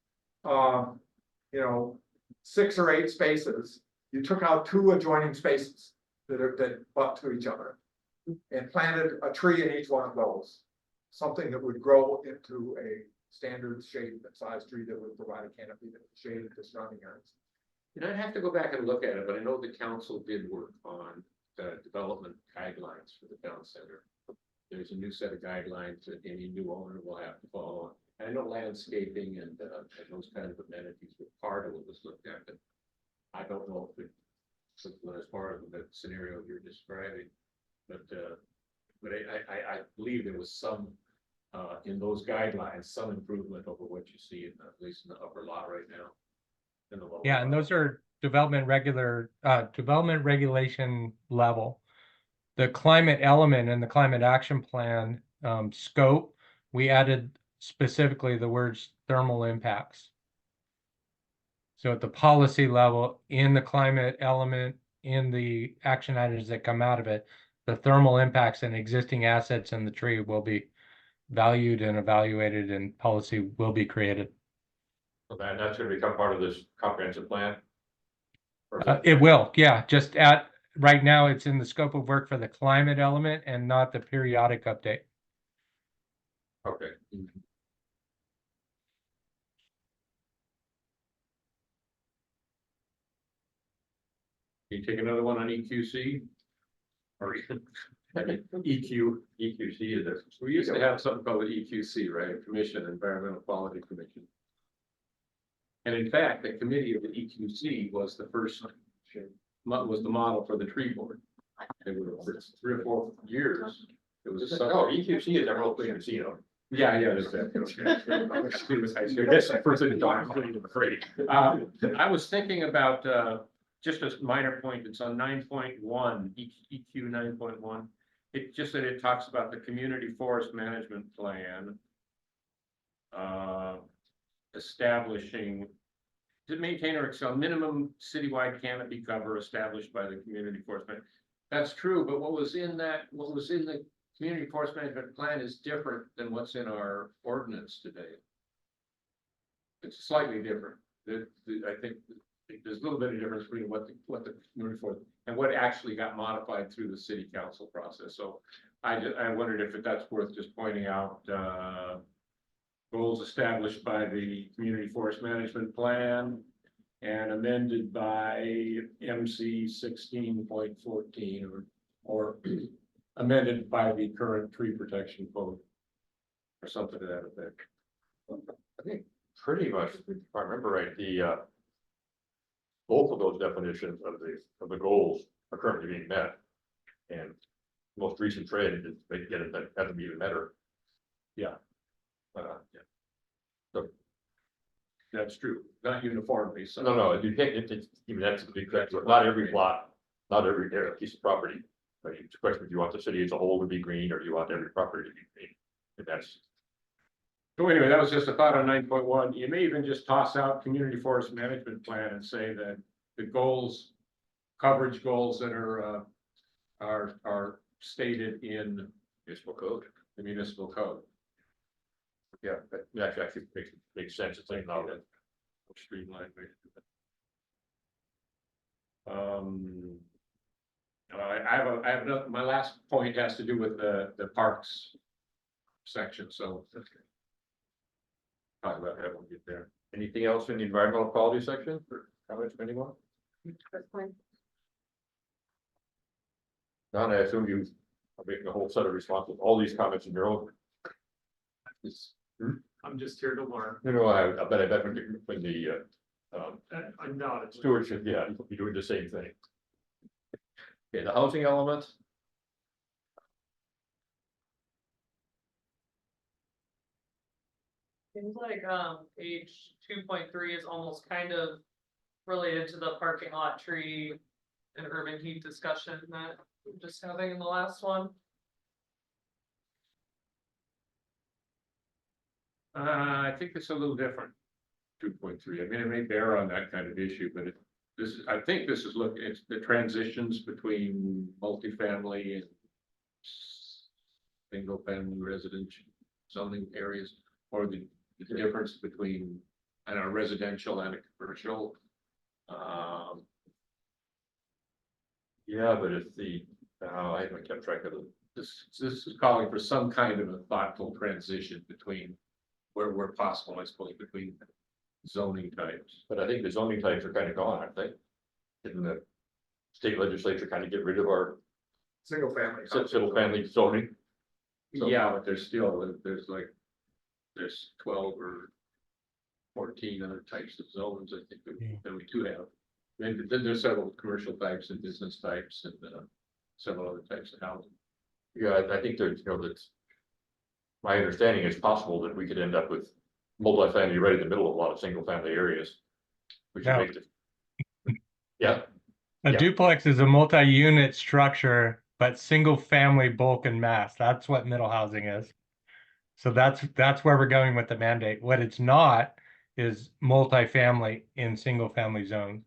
you know, 6 or 8 spaces, you took out 2 adjoining spaces that butt to each other and planted a tree in each one of those, something that would grow into a standard shade size tree that would provide a canopy that would shade the surrounding areas. And I'd have to go back and look at it, but I know the council did work on the development guidelines for the town center. There's a new set of guidelines that any new owner will have to follow. I know landscaping and those kind of amenities were part of what was looked at, but I don't know if it was part of the scenario you're describing. But I believe there was some in those guidelines, some improvement over what you see in at least in the upper lot right now. In the lower Yeah, and lot. those are development regulation level. The climate element and the climate action plan scope, we added specifically the words thermal impacts. So at the policy level, in the climate element, in the action items that come out of it, the thermal impacts and existing assets in the tree will be valued and evaluated, and policy will be created. So that's gonna become part of this comprehensive plan? Or is It will, yeah, just right now it's in the scope of work for the climate element and not the periodic update. Okay. Can you take another one on EQC? Or EQC is this. we used to have something called the EQC, right? Commission, Environmental Quality Commission. And in fact, the committee of the EQC was the first, was the model for the tree board. It was for 3 or 4 years. It was a No, EQC is Emerald Clean Casino. Yeah, that's that. That's the first thing to talk about, I'm afraid. I was thinking about, just a minor point, it's on 9.1, EQ 9.1. It just that it talks about the community forest management plan. Establishing to maintain or excel minimum citywide canopy cover established by the community forest man. That's true, but what was in the community forest management plan is different than what's in our ordinance today. It's slightly different. I think there's a little bit of difference between what the community forest and what actually got modified through the city council process. So I wondered if that's worth just pointing out. Goals established by the community forest management plan and amended by MC 16.14 or amended by the current tree protection code or something to that effect. I think pretty much, if I remember right, the both of those definitions of the goals are currently being met. And most recent trend is they get it that hasn't even met her. Yeah. Yeah. So That's true, not uniformly. So no, you can't, it's even that's the big factor. Not every plot, not every piece of property. But it's a question if you want the city as a whole to be green or you want every property to be green. And that's So anyway, that was just a thought on 9.1. You may even just toss out community forest management plan and say that the goals, coverage goals that are stated in municipal code. the municipal code. Yeah, that actually makes sense. It's like now that Streamlined way to do that. I have another, my last point has to do with the parks section, so. talk about that when we get there. Anything else in the environmental quality section for comments from anyone? Don, I assume you are making a whole set of responses, all these comments in your own. I'm just here to learn. No, I bet when the I'm not. stewardship, yeah, you're doing the same thing. Okay, the housing element. Seems like, page 2.3 is almost kind of related to the parking lot tree and urban heat discussion that we're just having in the last one. I think it's a little different. 2.3, I mean, it may bear on that kind of issue, but I think this is it's the transitions between multifamily and single family residential zoning areas, or the difference between, I don't know, residential and a commercial. Yeah, but it's I haven't kept track of it. This is calling for some kind of a thoughtful transition between where possible, I suppose, between zoning types. But I think the zoning types are kind of gone, aren't they? Didn't the state legislature kind of get rid of our Single family. single family zoning? So- Yeah, but there's 12 or 14 other types of zones, I think, that we do have. Then there's several commercial types and business types and several other types of housing. Yeah, I think there's, that's. My understanding is possible that we could end up with multifamily right in the middle of a lot of single family areas. Which would No. make it. Yeah, A Yeah. duplex is a multi-unit structure, but single family bulk and mass. That's what middle housing is. So that's where we're going with the mandate. What it's not is multifamily in single family zones.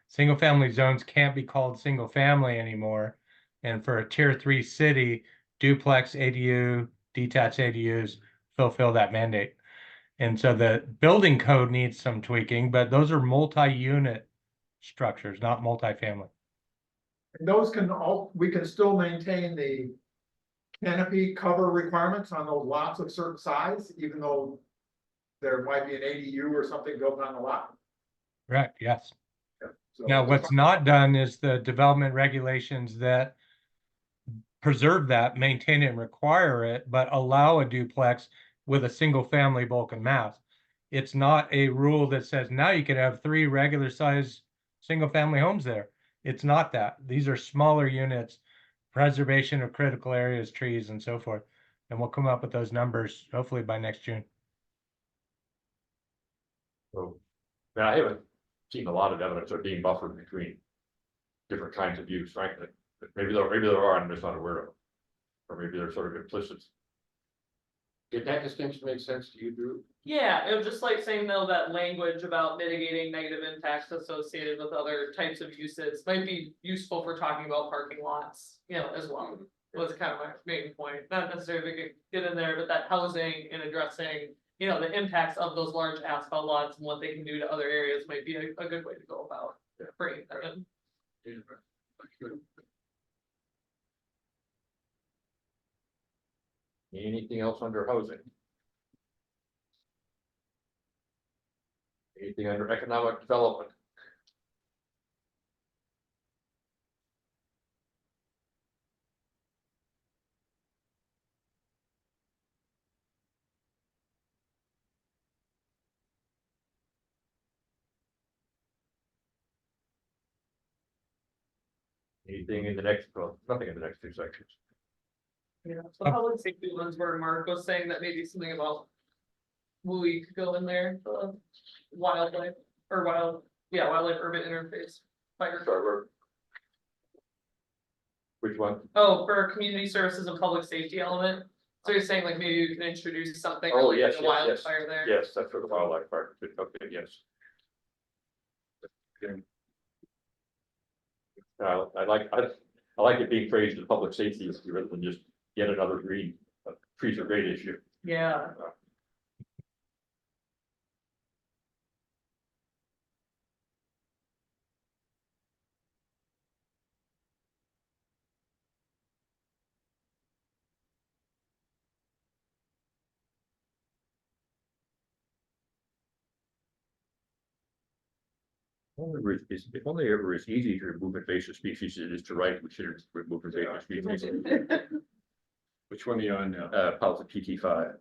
Single family zones can't be called single family anymore. And for a tier 3 city, duplex ADU, detached ADUs fulfill that mandate. And so the building code needs some tweaking, but those are multi-unit structures, not multifamily. And those can all, we can still maintain the canopy cover requirements on those lots of certain size, even though there might be an ADU or something built on the lot. Correct, yes. So Now, what's not done is the development regulations that preserve that, maintain it and require it, but allow a duplex with a single family bulk and mass. It's not a rule that says now you can have 3 regular size single family homes there. It's not that. These are smaller units, preservation of critical areas, trees and so forth. And we'll come up with those numbers hopefully by next June. So, now I haven't seen a lot of evidence of being buffered between different kinds of use, frankly. But maybe there are, I'm just not aware of. Or maybe they're sort of implicit. Did that distinction make sense to you, Drew? Yeah, it was just like saying though that language about mitigating negative impacts associated with other types of uses might be useful for talking about parking lots, you know, as well. Was kind of my main point, not necessarily to get in there, but that housing and addressing, you know, the impacts of those large asphalt lots and what they can do to other areas might be a good way to go about bringing that in. Anything else under housing? Anything under economic development? Anything in the next, well, nothing in the next 2 sections. Yeah, the public safety ones where Mark was saying that maybe something about Wooey could go in there, the wildlife or wildlife urban interface. Fire. Sorry, which one? Oh, for community services and public safety element. So you're saying like maybe you can introduce something. Oh, related yes, to yes, yes. wildfire there. Yes, that's for the wildlife park. Okay, yes. Okay. I like it being phrased as public safety issue rather than just yet another green, trees are great issue. Yeah. If only ever is easy to remove invasive species, it is to write, we should remove invasive species. Which one are you on now? Policy PT5,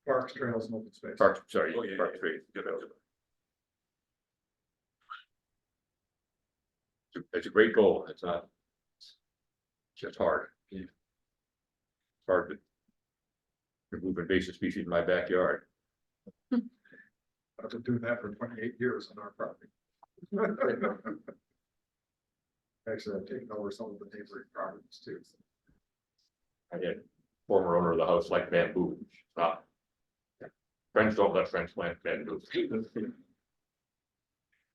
Parks, trails, and open space. parks, sorry, Oh, yeah, parks, yeah. trade. It's a great goal, it's not. It's just hard. It's hard to remove invasive species in my backyard. I've been doing that for 28 years on our property. Actually, I've taken over some of the neighboring properties too. I had former owner of the house like bamboo, which is not. Friends don't let friends plant bamboo.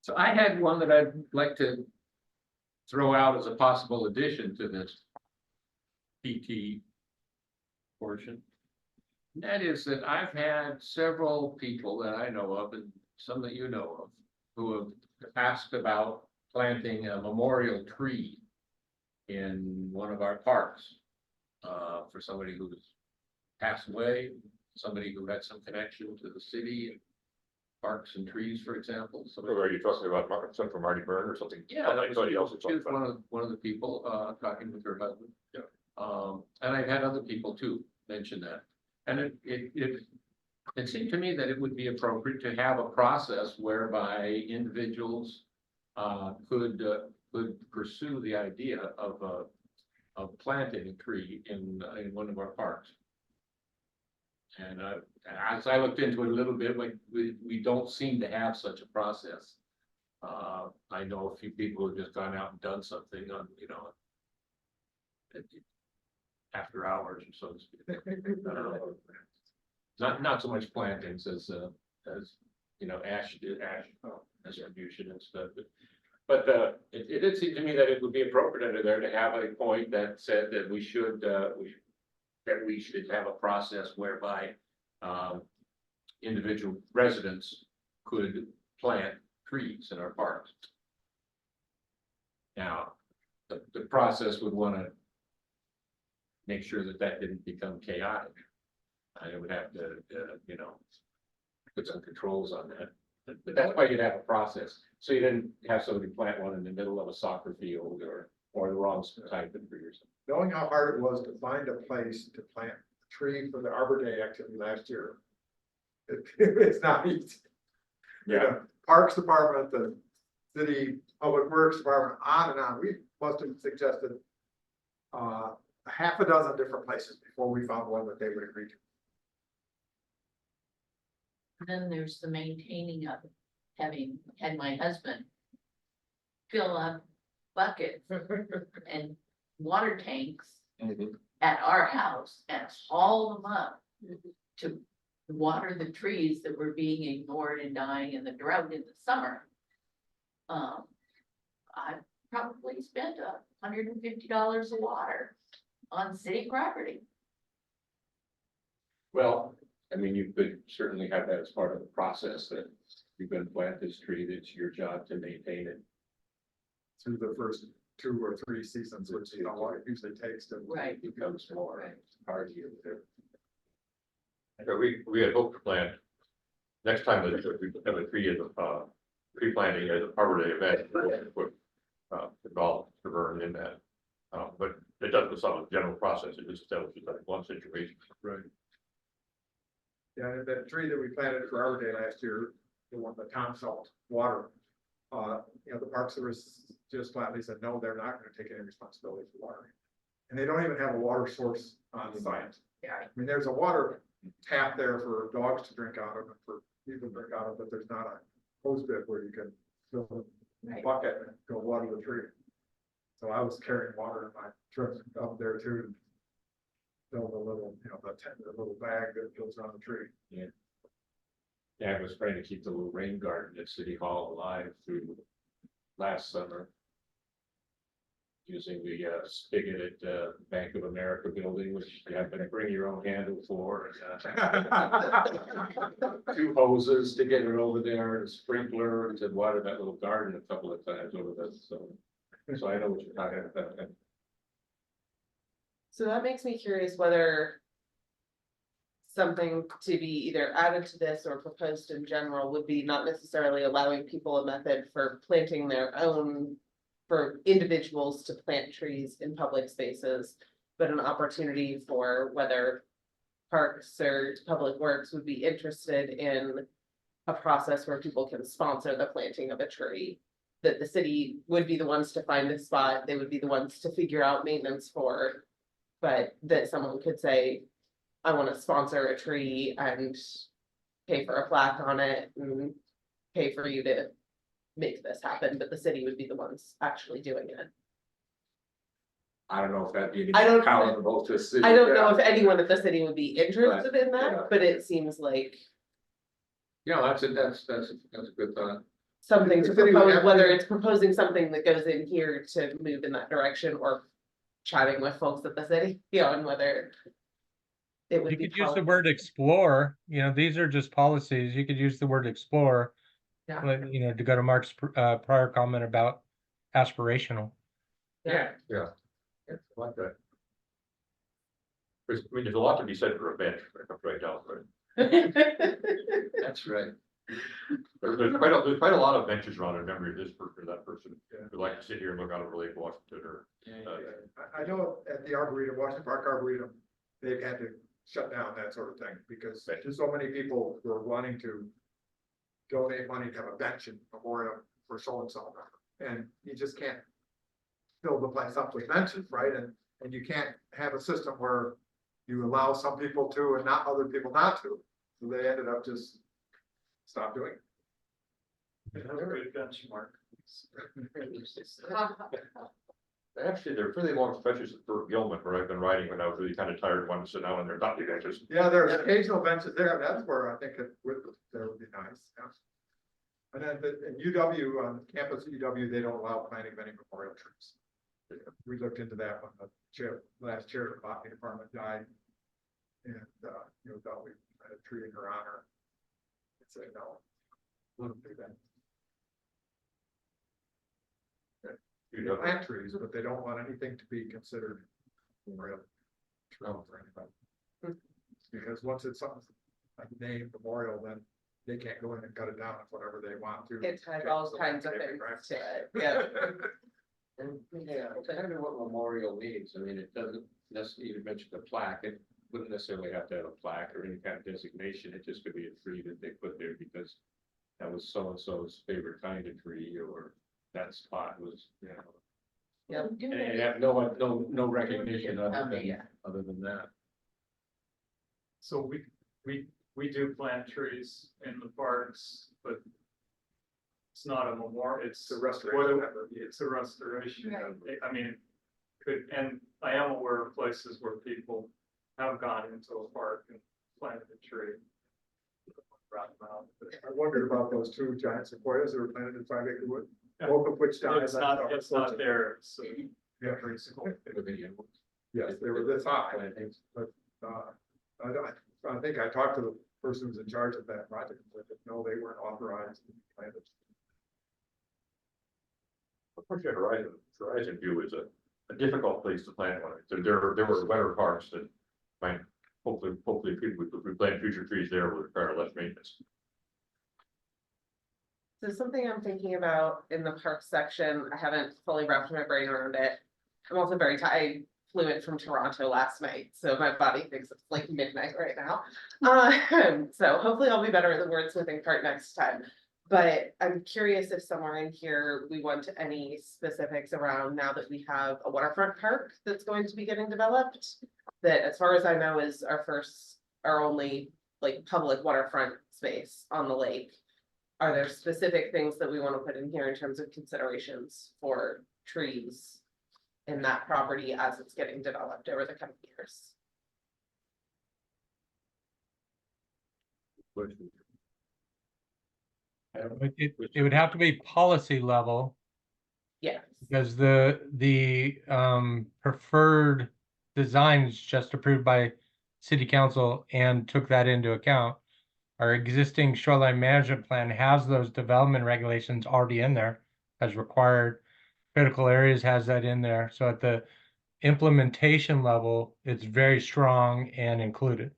So I had one that I'd like to throw out as a possible addition to this PT portion. That is that I've had several people that I know of, and some that you know of, who have asked about planting a memorial tree in one of our parks, for somebody who's passed away, somebody who had some connection to the city, parks and trees, for example. Are you talking about something from Marty Byrne or something? Yeah, that Somebody else is she was talking one of the people, talking with her husband. Yeah. And I've had other people too mention that. And it seemed to me that it would be appropriate to have a process whereby individuals could pursue the idea of planting a tree in one of our parks. And as I looked into it a little bit, we don't seem to have such a process. I know a few people who have just gone out and done something on, you know, after hours or so to speak. Not so much plantings as you know, ash distribution and stuff. But it did seem to me that it would be appropriate under there to have a point that said that we should have a process whereby individual residents could plant trees in our parks. Now, the process would wanna make sure that that didn't become chaotic. I would have to, you know, put some controls on that. But that's why you'd have a process, so you didn't have somebody plant one in the middle of a soccer field or the wrong type of tree or something. Knowing how hard it was to find a place to plant a tree for the Arbor Day activity last year. It's not easy. You know, Parks Department, the city Public Works Department, on and on. We must have suggested a half a dozen different places before we found one that they would agree to. Then there's the maintaining of, having had my husband fill up buckets and water tanks at our house and haul them up to water the trees that were being ignored and dying in the drought in the summer. I probably spent $150 of water on city property. Well, I mean, you could certainly have that as part of the process, that you're gonna plant this tree, it's your job to maintain it. Through the first 2 or 3 seasons, which is how long it usually takes to. Right. It becomes more hardy. So we had hoped to plant, next time that we have a tree as a, tree planting as a Arbor Day event, would involve ADJOURN in that. But it doesn't solve the general process, it just establishes that one situation. Right. Yeah, that tree that we planted for Arbor Day last year, the one that Tom Salt water. You know, the Park Service just flatly said, no, they're not gonna take any responsibility for watering. And they don't even have a water source on site. Yeah. I mean, there's a water tap there for dogs to drink out of and for people to drink out of, but there's not a hose bit where you can fill a bucket and go water the tree. So I was carrying water in my truck up there too. And fill the little, you know, the little bag that goes around the tree. Yeah, I was trying to keep the little rain garden at City Hall alive through last summer. Using the spigot at Bank of America building, which you have to bring your own handle for. 2 hoses to get it over there, and a sprinkler to water that little garden a couple of times over this, so I know what you're talking about. So that makes me curious whether something to be either added to this or proposed in general would be not necessarily allowing people a method for planting their own, for individuals to plant trees in public spaces, but an opportunity for whether Parks or Public Works would be interested in a process where people can sponsor the planting of a tree. That the city would be the ones to find a spot, they would be the ones to figure out maintenance for. But that someone could say, I want to sponsor a tree and pay for a plaque on it and pay for you to make this happen, but the city would be the ones actually doing it. I don't know if that'd be I don't- palatable to a city. I don't know if anyone at the city would be interested in yeah. that, but it seems like Yeah, that's a good thought. something The to city would propose, have whether to- it's proposing something that goes in here to move in that direction or chatting with folks at the city, you know, and whether it would You be. could use the palatable. word explore, you know, these are just policies, you could use the word explore. Yeah. Like, you know, to go to Mark's prior comment about aspirational. Yeah. Like that. I mean, there's a lot to be said for a bench, right down, but That's right. there's quite a lot of benches around in memory of this person or that person. Who like to sit here and look out over Lake Washington or. I know at the Arboretum, Washington Park Arboretum, they've had to shut down that sort of thing because there's so many people who are wanting to donate money to have a bench in memorial for so and so. And you just can't fill the place up with benches, right? And you can't have a system where you allow some people to and not other people not to. So they ended up just stop doing it. Another good benchmark. Actually, there are fairly long stretches at Fort Gilman where I've been riding when I was really kind of tired, wanted to sit down and there not be benches. Yeah, there's occasional benches there. That's where I think there would be nice. Yeah. And then in UW, on campus at UW, they don't allow planting of any memorial trees. We looked into that when the last chair of the botany department died. And, you know, thought we had a tree in her honor. And said, no, wouldn't do that. You know, plant trees, but they don't want anything to be considered memorial. Trail for anybody. Because once it's something like named memorial, then they can't go in and cut it down if whatever they want to. It has all kinds of things to it, yeah. And, yeah, kind of what memorial means, I mean, it doesn't necessarily, you mentioned the plaque, it wouldn't necessarily have to have a plaque or any kind of designation, it just could be a tree that they put there because that was so-and-so's favorite kind of tree, or that spot was, you know. Yeah. And it have no recognition other than that. So we do plant trees in the parks, but it's not a memorial, it's It's a restoration effort. it's a restoration. Right. I mean, and I am aware of places where people have gone into a park and planted a tree. Brought them out, but I wondered about those two giant sequoias that were planted in 5 acre wood, Yeah. both of which died. It's not there, so. Yeah. Very simple. Yes, they were this high, but, I think I talked to the person who's in charge of that project, but no, they weren't authorized to plant it. Unfortunately, Horizon View is a difficult place to plant one. So there were wetter parts that might, hopefully people, if we plant future trees there, will require less maintenance. So something I'm thinking about in the park section, I haven't fully wrapped my brain around it. I'm also very tired. I flew in from Toronto last night, so my body thinks it's like midnight right now. So hopefully I'll be better at the wordsmithing part next time. But I'm curious if somewhere in here, we want any specifics around now that we have a waterfront park that's going to be getting developed. That, as far as I know, is our only like public waterfront space on the lake. Are there specific things that we want to put in here in terms of considerations for trees in that property as it's getting developed over the coming years? It would have to be policy level, Yes. because the preferred designs just approved by city council and took that into account. Our existing shoreline management plan has those development regulations already in there as required. Critical areas has that in there. So at the implementation level, it's very strong and included.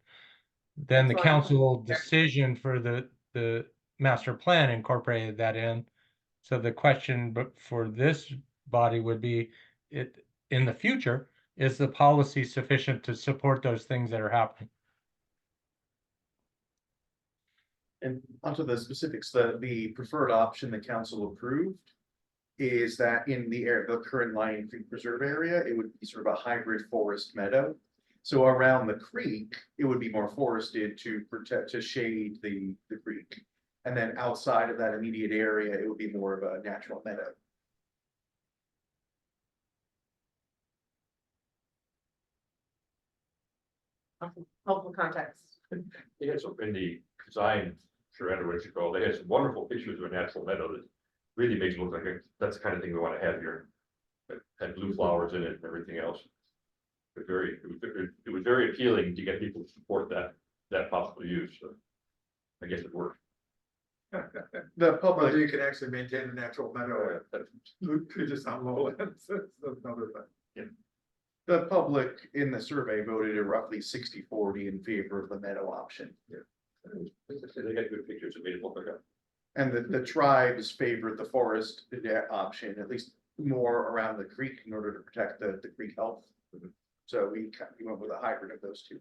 Then the That's why I'm council there. decision for the master plan incorporated that in. So the question for this body would be, in the future, is the policy sufficient to support those things that are happening? And onto the specifics, the preferred option the council approved is that in the current Lion Creek Preserve area, it would be sort of a hybrid forest meadow. So around the creek, it would be more forested to protect, to shade the creek. And then outside of that immediate area, it would be more of a natural meadow. Helpful context. They had some in the design, surrender, what you call, they had some wonderful pictures of a natural meadow that really makes it look like that's the kind of thing we want to have here. That had blue flowers in it and everything else. But it was very appealing to get people to support that possible use, so I guess it worked. The But public, you can actually maintain a natural meadow, just on lowlands, that's another thing. the public in the survey voted a roughly 60-40 in favor of the meadow option. They had good pictures of it, look like that. And the tribes favored the forest option, at least more around the creek in order to protect the creek health. So we went with a hybrid of those two.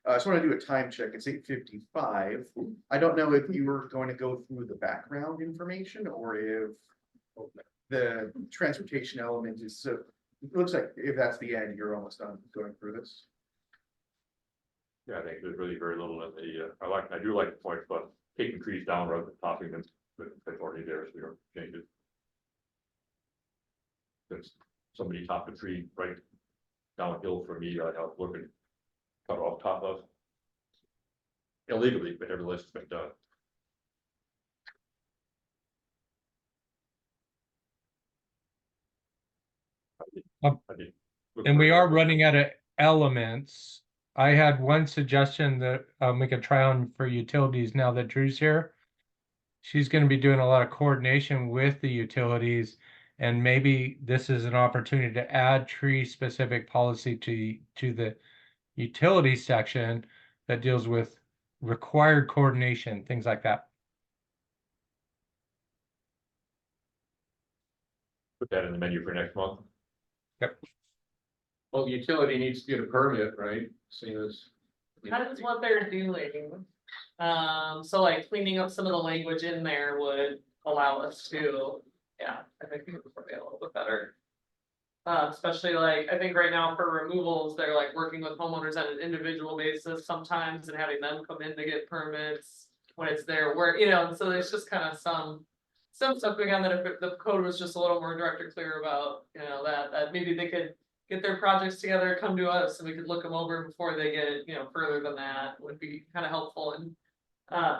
I just want to do a time check. It's 8:55. I don't know if you were going to go through the background information or if the transportation element is, so it looks like if that's the end, you're almost done going through this. Yeah, I think there's really very little in the, I do like the point about taking trees down rather than topping them, but it's already there, so we don't change it. Since somebody topped a tree right downhill from me, I'd have to look and cut off top of. Illegally, but nevertheless, it's been done. I did look And for we it. are running out of elements. I had one suggestion that we could try on for utilities now that Drew's here. She's going to be doing a lot of coordination with the utilities And maybe this is an opportunity to add tree-specific policy to the utility section that deals with required coordination, things like that. Put that in the menu for next month. Well, the utility needs to get a permit, right? Seeing as. That is what they're doing. So like cleaning up some of the language in there would allow us to, yeah, I think it would be a little bit better. Especially like, I think right now for removals, they're like working with homeowners on an individual basis sometimes and having them come in to get permits when it's their work, you know, so there's just kind of some stuff going on that if the code was just a little more direct or clear about, you know, that maybe they could get their projects together, come to us, and we could look them over before they get, you know, further than that would be kind of helpful. And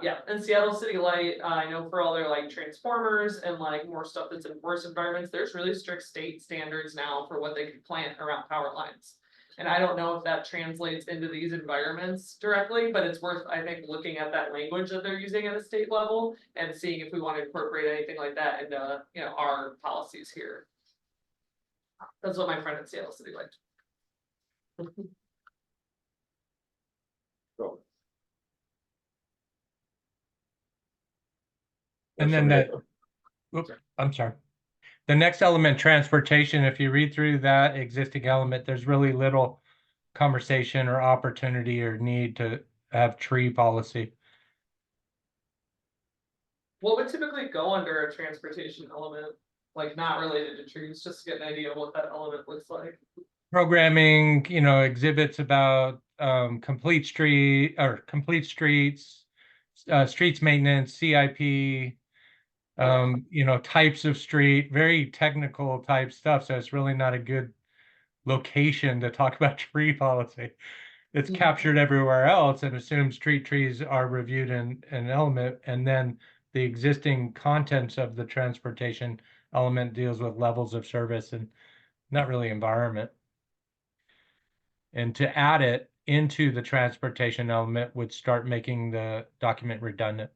yeah, and Seattle City Light, I know for all their like transformers and like more stuff that's in forest environments, there's really strict state standards now for what they can plant around power lines. And I don't know if that translates into these environments directly, but it's worth, I think, looking at that language that they're using at a state level and seeing if we want to incorporate anything like that into, you know, our policies here. That's what my friend at Seattle City liked. So. And then that, oops, I'm sorry. The next element, transportation, if you read through that existing element, there's really little conversation or opportunity or need to have tree policy. What would typically go under a transportation element, like not related to trees, just to get an idea of what that element looks like? Programming, you know, exhibits about complete streets, streets maintenance, CIP, you know, types of street, very technical type stuff. So it's really not a good location to talk about tree policy. It's captured everywhere else and assumes street trees are reviewed in an element, and then the existing contents of the transportation element deals with levels of service and not really environment. And to add it into the transportation element would start making the document redundant.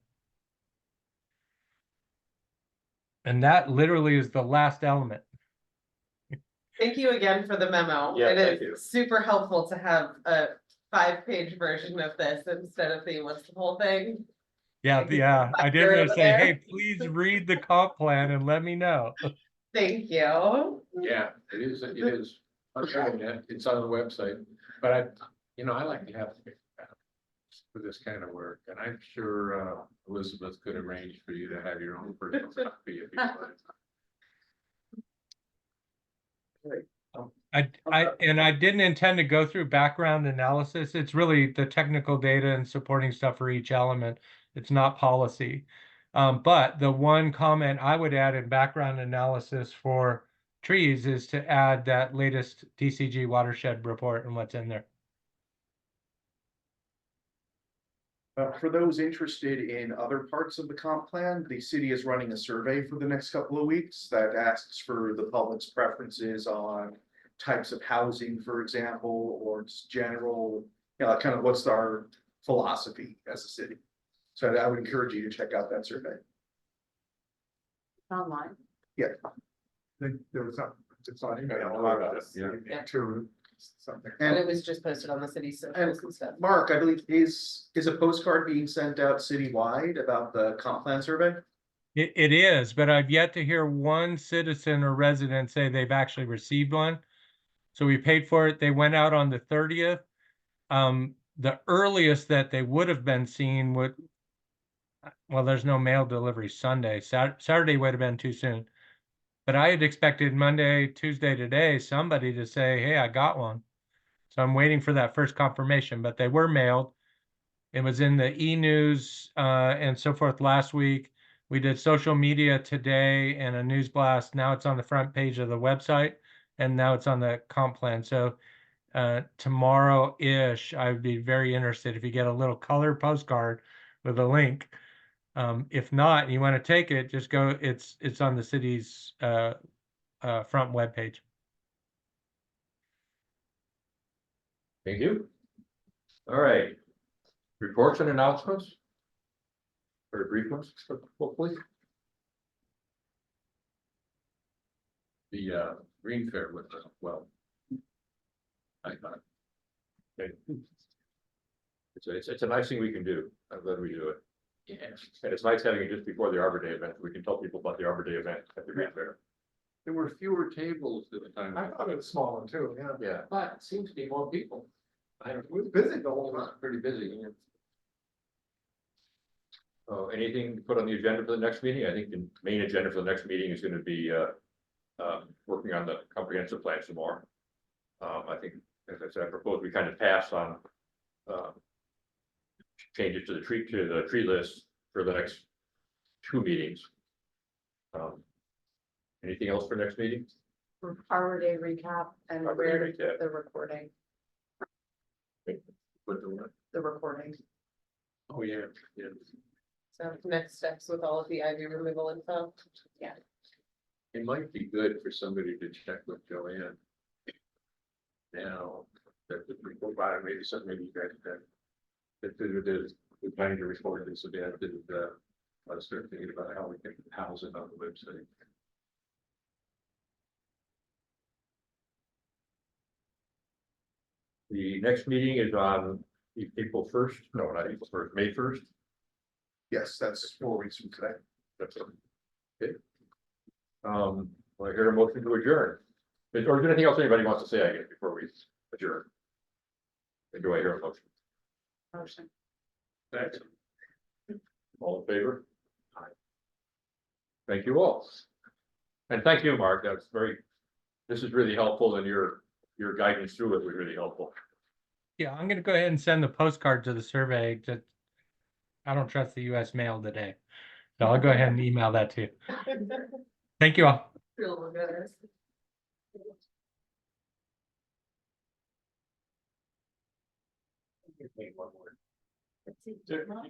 And that literally is the last element. Thank you again for the memo. Yeah, It thank you. is super helpful to have a 5-page version of this instead of the what's the whole thing. Yeah. I did You're want to over say, there. hey, please read the comp plan and let me know. Thank you. Yeah, it is. I'm showing that, it's on the website, but I like to have for this kind of work, and I'm sure Elizabeth could arrange for you to have your own personal copy if you want. I didn't intend to go through background analysis. It's really the technical data and supporting stuff for each element. It's not policy. But the one comment I would add in background analysis for trees is to add that latest DCG watershed report and what's in there. For those interested in other parts of the comp plan, the city is running a survey for the next couple of weeks that asks for the public's preferences on types of housing, for example, or just general, you know, kind of what's our philosophy as a city. So I would encourage you to check out that survey. Online. Yeah. There was some, it's on I email. don't know about it, yeah. To something. And it And was just posted on the city's socials and stuff. Mark, I believe is a postcard being sent out citywide about the comp plan survey? It is, but I've yet to hear one citizen or resident say they've actually received one. So we paid for it. They went out on the 30th. The earliest that they would have been seen would, well, there's no mail delivery Sunday. Saturday would have been too soon. But I had expected Monday, Tuesday, today, somebody to say, hey, I got one. So I'm waiting for that first confirmation, but they were mailed. It was in the e-news and so forth last week. We did social media today and a news blast. Now it's on the front page of the website, and now it's on the comp plan. So tomorrow-ish, I would be very interested if you get a little color postcard with a link. If not, you want to take it, just go, it's on the city's front webpage. Thank you. All right. Reports and announcements? Very brief ones, hopefully. the green fair with us, well. I thought, It's a nice thing we can do. I'm glad we do it. yeah, And it's nice having it just before the Arbor Day event. We can tell people about the Arbor Day event at the Green Fair. there were fewer tables at the time. I thought it was small one too, yeah. Yeah. But it seems to be more people. It was busy the whole time. Pretty busy. Anything to put on the agenda for the next meeting? I think the main agenda for the next meeting is gonna be, working on the comprehensive plan some more. I think, as I said, I propose we kind of pass on, changes to the tree list for the next 2 meetings. Anything else for next meeting? Arbor Day recap and Arbor Day where recap. the recording, What the- the recording. Oh, yeah, yeah. So next steps with all of the ivy removal info. It might be good for somebody to check with Joanne. Now, that we go by, maybe something, maybe you guys can. That the planning to report this event, and let's start thinking about how we can house it on the website. The next meeting is on April 1st, no, not April 1st, May 1st. Yes, that's 4 weeks from today. That's okay. I hear a motion to adjourn. Or is there anything else anybody wants to say, I guess, before we adjourn? Or do I hear a motion? Motion. Thanks. All in favor? Aye. Thank you all. And thank you, Mark. That's this is really helpful, and your guidance through it was really helpful. Yeah, I'm gonna go ahead and send the postcard to the survey. Just, I don't trust the US mail today. So I'll go ahead and email that to you. Thank you all. Real good. One more.